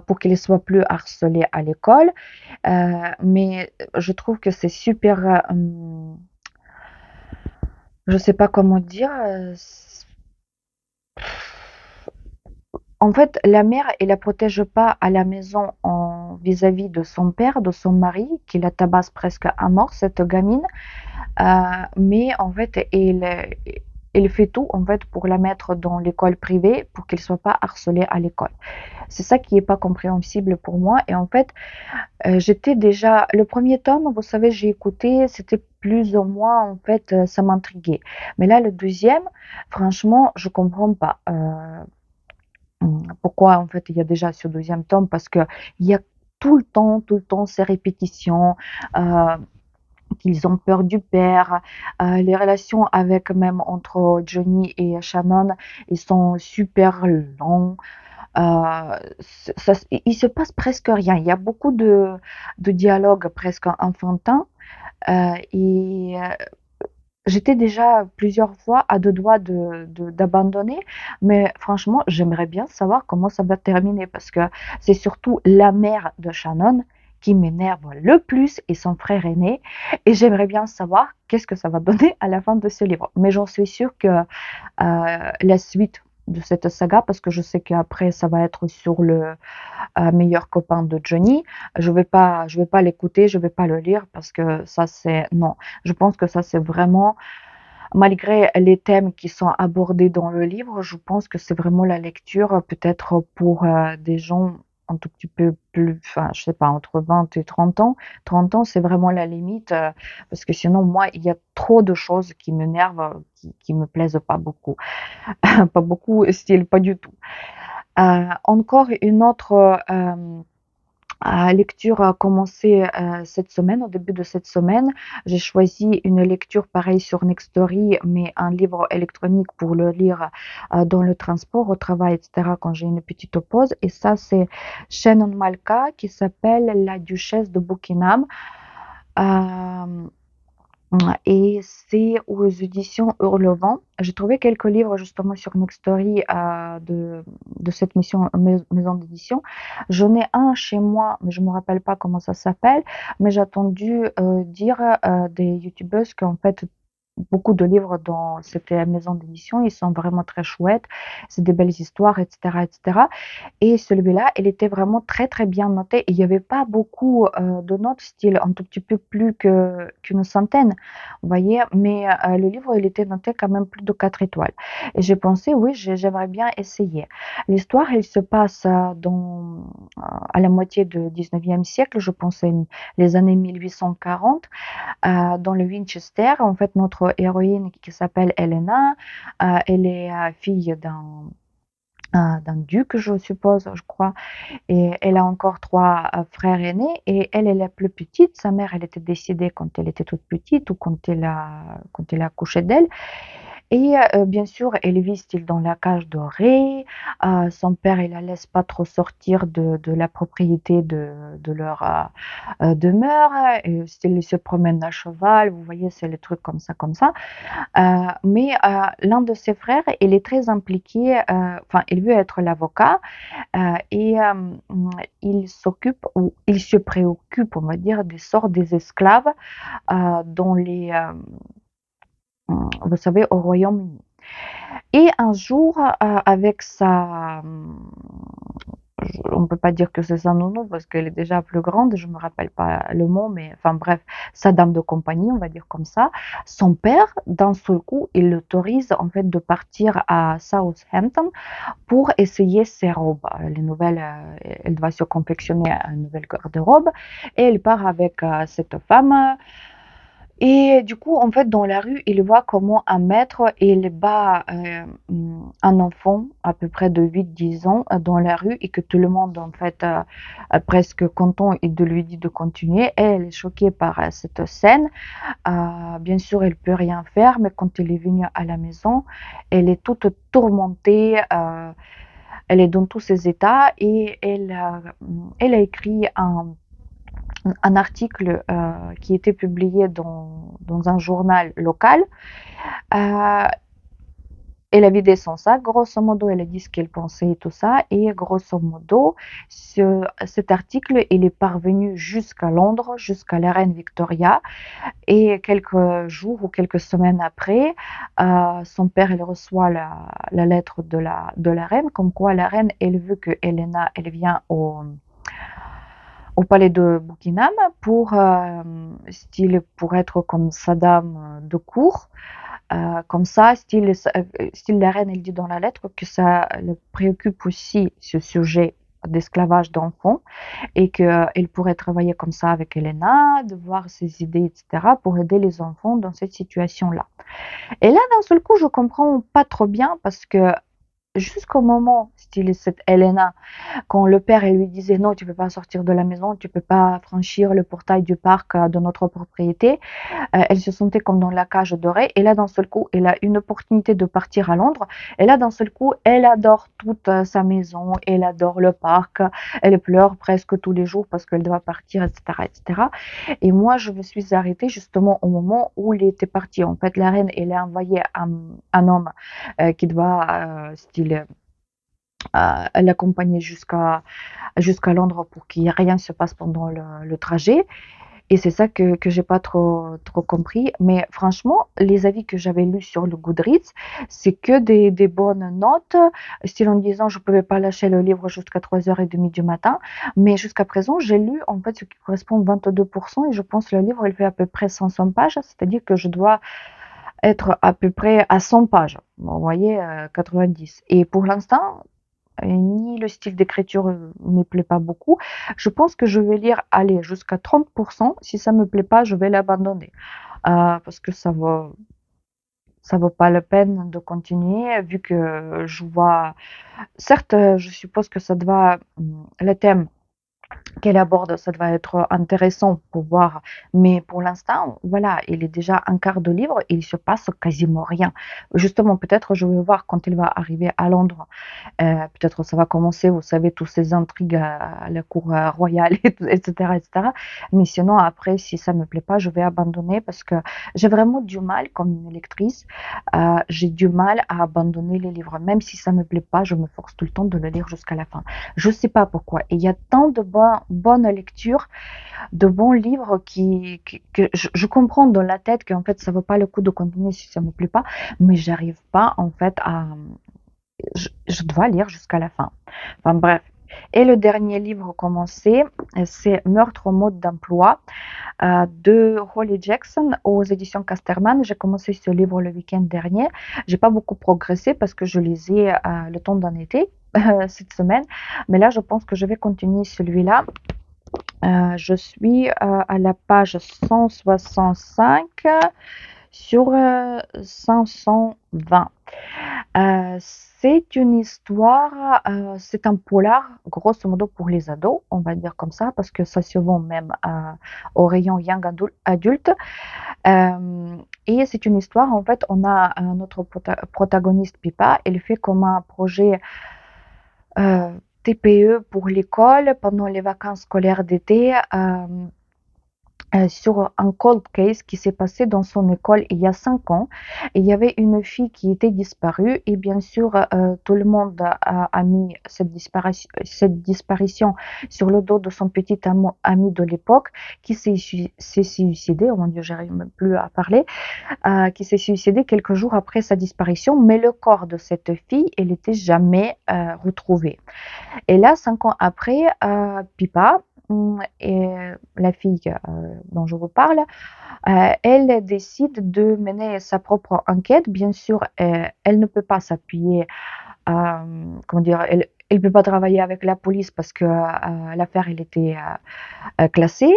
pour qu'elle ne soit plus harcelée à l'école. Mais je trouve que c'est super. Je sais pas comment dire. En fait, la mère, elle la protège pas à la maison vis-à-vis de son père, de son mari, qui la tabasse presque à mort, cette gamine. Mais en fait, il fait tout en fait pour la mettre dans l'école privée pour qu'elle soit pas harcelée à l'école. C'est ça qui est pas compréhensible pour moi. Et en fait, j'étais déjà le premier tome, vous savez, j'ai écouté, c'était plus ou moins en fait, ça m'intriguait. Mais là, le deuxième, franchement, je comprends pas. Pourquoi en fait il y a déjà ce deuxième tome? Parce que il y a tout le temps ces répétitions. Euh, qu'ils ont peur du père. Les relations avec même entre Johnny et Shannon, ils sont super longs. Il se passe presque rien. Il y a beaucoup de dialogues presque enfantins. Et j'étais déjà plusieurs fois à deux doigts d'abandonner, mais franchement, j'aimerais bien savoir comment ça va terminer parce que c'est surtout la mère de Shannon qui m'énerve le plus et son frère aîné. Et j'aimerais bien savoir qu'est-ce que ça va donner à la fin de ce livre. Mais j'en suis sûre que la suite de cette saga, parce que je sais qu'après ça va être sur le meilleur copain de Johnny. Je vais pas l'écouter, je vais pas le lire parce que ça c'est non. Je pense que ça c'est vraiment malgré les thèmes qui sont abordés dans le livre, je pense que c'est vraiment la lecture peut-être pour des gens un tout petit peu plus, enfin, je sais pas, entre 20 et 30 ans. 30 ans, c'est vraiment la limite, parce que sinon, moi, il y a trop de choses qui m'énervent, qui me plaisent pas beaucoup. Pas beaucoup, style, pas du tout. Encore une autre lecture a commencé cette semaine, au début de cette semaine. J'ai choisi une lecture pareille sur Nextory, mais un livre électronique pour le lire dans le transport, au travail, etc., quand j'ai une petite pause. Et ça, c'est Shannon Malka qui s'appelle La Duchesse de Buckingham. Euh, et c'est aux éditions Hurlevent. J'ai trouvé quelques livres justement sur Nextory de cette maison d'édition. J'en ai un chez moi, mais je me rappelle pas comment ça s'appelle. Mais j'ai entendu dire des youtubeuses qu'en fait beaucoup de livres dans cette maison d'édition, ils sont vraiment très chouettes. C'est des belles histoires, etc., etc. Et celui-là, il était vraiment très très bien noté. Il n'y avait pas beaucoup de notes, style un tout petit peu plus qu'une centaine, vous voyez. Mais le livre, il était noté quand même plus de 4 étoiles. Et j'ai pensé, oui, j'aimerais bien essayer. L'histoire, elle se passe à la moitié du 19e siècle, je pensais les années 1840, dans le Winchester. En fait, notre héroïne qui s'appelle Elena, elle est fille d'un duc, je suppose, je crois, et elle a encore trois frères aînés, et elle est la plus petite. Sa mère, elle était décédée quand elle était toute petite ou quand elle a accouché d'elle. Et bien sûr, elle vit style dans la cage dorée. Son père, il la laisse pas trop sortir de la propriété de leur demeure. Et style, il se promène à cheval. Vous voyez, c'est les trucs comme ça, comme ça. Mais l'un de ses frères, il est très impliqué. Enfin, il veut être l'avocat et il s'occupe ou il se préoccupe, on va dire, des sorts des esclaves dans vous savez, au Royaume-Uni. Et un jour, avec on ne peut pas dire que c'est sa nounou parce qu'elle est déjà plus grande, je ne me rappelle pas le mot, mais enfin bref, sa dame de compagnie, on va dire comme ça, son père, d'un seul coup, il l'autorise en fait de partir à Southampton pour essayer ses robes. Les nouvelles, elle doit se confectionner une nouvelle garde-robe et elle part avec cette femme. Et du coup, en fait, dans la rue, il voit comment un maître, il bat un enfant à peu près de 8 10 ans dans la rue et que tout le monde, en fait, presque content et de lui dire de continuer. Et elle est choquée par cette scène. Bien sûr, elle peut rien faire, mais quand elle est venue à la maison, elle est toute tourmentée. Elle est dans tous ses états et elle a écrit un article qui était publié dans un journal local. Euh, Elle a vidé son sac, grosso modo, elle a dit ce qu'elle pensait et tout ça, et grosso modo, cet article, il est parvenu jusqu'à Londres, jusqu'à la reine Victoria, et quelques jours ou quelques semaines après, son père, il reçoit la lettre de la reine, comme quoi la reine, elle veut que Helena, elle vient au palais de Buckingham pour être comme sa dame de cour. Comme ça, style la reine, elle dit dans la lettre que ça le préoccupe aussi ce sujet d'esclavage d'enfants et qu'elle pourrait travailler comme ça avec Elena, de voir ses idées, etc., pour aider les enfants dans cette situation-là. Et là, d'un seul coup, je comprends pas trop bien parce que jusqu'au moment, style cette Elena, quand le père il lui disait non, tu peux pas sortir de la maison, tu peux pas franchir le portail du parc de notre propriété, elle se sentait comme dans la cage dorée. Et là, d'un seul coup, elle a une opportunité de partir à Londres. Et là, d'un seul coup, elle adore toute sa maison, elle adore le parc, elle pleure presque tous les jours parce qu'elle doit partir, etc., etc. Et moi, je me suis arrêtée justement au moment où il était parti. En fait, la reine, elle a envoyé un homme qui doit, l'accompagner jusqu'à Londres pour qu'il n'y ait rien se passe pendant le trajet. Et c'est ça que j'ai pas trop compris. Mais franchement, les avis que j'avais lus sur le Goodreads, c'est que des bonnes notes, style en disant je pouvais pas lâcher le livre jusqu'à 3h30 du matin. Mais jusqu'à présent, j'ai lu en fait ce qui correspond à 22% et je pense que le livre il fait à peu près 500 pages, c'est-à-dire que je dois être à peu près à 100 pages. Bon, vous voyez, 90. Et pour l'instant, ni le style d'écriture me plaît pas beaucoup. Je pense que je vais lire, aller jusqu'à 30%. Si ça me plaît pas, je vais l'abandonner. Parce que ça vaut pas la peine de continuer, vu que je vois, certes, je suppose que ça doit, le thème qu'elle aborde, ça va être intéressant pour voir. Mais pour l'instant, voilà, il est déjà un quart de livre et il se passe quasiment rien. Justement, peut-être je vais voir quand il va arriver à Londres. Peut-être ça va commencer, vous savez, toutes ces intrigues à la cour royale, etc., etc. Mais sinon, après, si ça me plaît pas, je vais abandonner parce que j'ai vraiment du mal, comme une lectrice, j'ai du mal à abandonner les livres. Même si ça me plaît pas, je me force tout le temps de le lire jusqu'à la fin. Je sais pas pourquoi. Et il y a tant de bonnes lectures, de bons livres que je comprends dans la tête qu'en fait, ça vaut pas le coup de continuer si ça me plaît pas, mais j'arrive pas, en fait, je dois lire jusqu'à la fin. Enfin bref. Et le dernier livre commencé, c'est Meurtre au mode d'emploi de Holly Jackson aux éditions Casterman. J'ai commencé ce livre le week-end dernier. J'ai pas beaucoup progressé parce que je lisais le temps d'un été cette semaine. Mais là, je pense que je vais continuer celui-là. Je suis à la page 165 sur 520. C'est une histoire, c'est un polar, grosso modo pour les ados, on va dire comme ça, parce que ça se vend même au rayon young adulte. Et c'est une histoire, en fait, on a notre protagoniste Pipa, elle fait comme un projet TPE pour l'école pendant les vacances scolaires d'été. Sur un cold case qui s'est passé dans son école il y a 5 ans. Il y avait une fille qui était disparue et bien sûr tout le monde a mis cette disparition sur le dos de son petit ami de l'époque qui s'est suicidé. Oh mon Dieu, j'arrive même plus à parler. Qui s'est suicidé quelques jours après sa disparition, mais le corps de cette fille, il n'était jamais retrouvé. Et là, 5 ans après, Pipa, et la fille dont je vous parle, elle décide de mener sa propre enquête. Bien sûr, elle ne peut pas s'appuyer, comment dire, elle ne peut pas travailler avec la police parce que l'affaire elle était classée.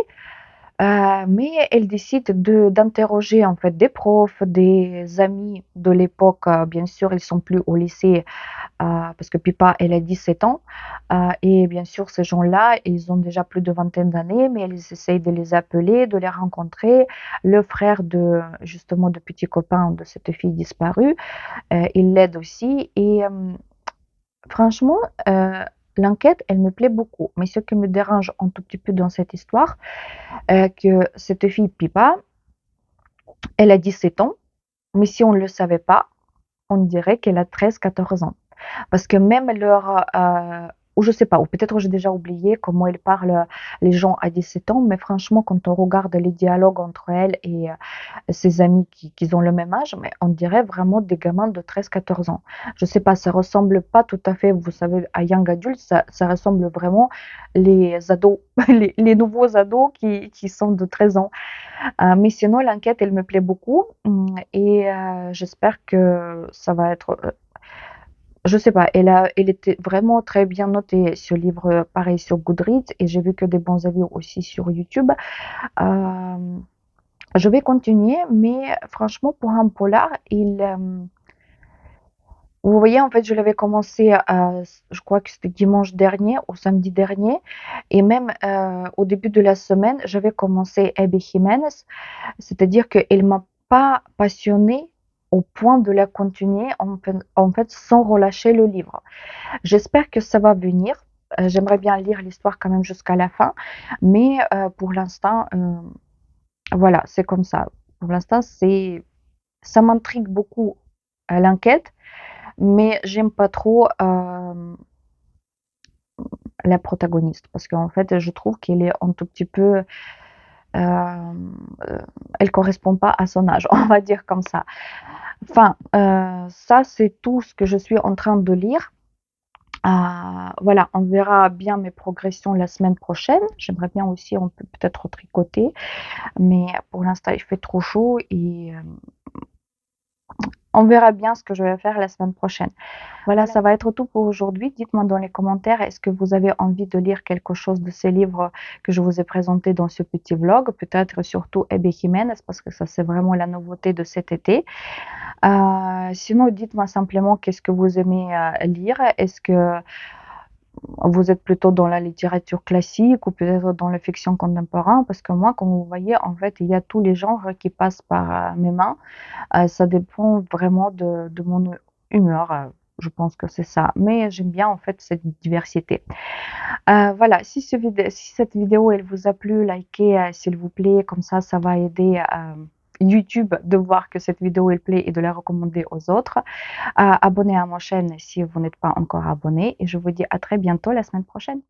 Mais elle décide d'interroger en fait des profs, des amis de l'époque. Bien sûr, ils sont plus au lycée parce que Pipa, elle a 17 ans. Et bien sûr, ces gens-là, ils ont déjà plus de vingtaine d'années, mais ils essayent de les appeler, de les rencontrer. Le frère justement, de petit copain de cette fille disparue, il l'aide aussi. Et franchement, l'enquête, elle me plaît beaucoup. Mais ce qui me dérange un tout petit peu dans cette histoire, que cette fille Pipa, elle a 17 ans, mais si on ne le savait pas, on dirait qu'elle a 13, 14 ans. Parce que même ou je sais pas, ou peut-être j'ai déjà oublié comment ils parlent les gens à 17 ans, mais franchement, quand on regarde les dialogues entre elle et ses amis qui ont le même âge, mais on dirait vraiment des gamins de 13-14 ans. Je sais pas, ça ressemble pas tout à fait, vous savez, à Young Adult, ça ressemble vraiment les ados, les nouveaux ados qui sont de 13 ans. Mais sinon, l'enquête, elle me plaît beaucoup et j'espère que ça va être. Je sais pas, elle était vraiment très bien notée ce livre, pareil sur Goodreads, et j'ai vu que des bons avis aussi sur YouTube. Euh, je vais continuer, mais franchement, pour un polar, vous voyez, en fait, je l'avais commencé, je crois que c'était dimanche dernier ou samedi dernier, et même au début de la semaine, j'avais commencé Abby Jiménez, c'est-à-dire qu'elle m'a pas passionnée au point de la continuer en fait sans relâcher le livre. J'espère que ça va venir. J'aimerais bien lire l'histoire quand même jusqu'à la fin, mais pour l'instant, voilà, c'est comme ça. Pour l'instant, ça m'intrigue beaucoup l'enquête, mais j'aime pas trop la protagoniste parce qu'en fait, je trouve qu'elle est un tout petit peu, elle correspond pas à son âge, on va dire comme ça. Enfin, ça, c'est tout ce que je suis en train de lire. Voilà, on verra bien mes progressions la semaine prochaine. J'aimerais bien aussi, on peut peut-être tricoter, mais pour l'instant, il fait trop chaud et on verra bien ce que je vais faire la semaine prochaine. Voilà, ça va être tout pour aujourd'hui. Dites-moi dans les commentaires, est-ce que vous avez envie de lire quelque chose de ces livres que je vous ai présentés dans ce petit vlog? Peut-être surtout Ebe Jiménez, parce que ça, c'est vraiment la nouveauté de cet été. Sinon, dites-moi simplement qu'est-ce que vous aimez lire. Est-ce que vous êtes plutôt dans la littérature classique ou peut-être dans la fiction contemporaine? Parce que moi, comme vous voyez, en fait, il y a tous les genres qui passent par mes mains. Ça dépend vraiment de mon humeur, je pense que c'est ça. Mais j'aime bien en fait cette diversité. Voilà, si cette vidéo elle vous a plu, likez s'il vous plaît, comme ça va aider YouTube de voir que cette vidéo elle plaît et de la recommander aux autres. Abonnez à ma chaîne si vous n'êtes pas encore abonné et je vous dis à très bientôt la semaine prochaine.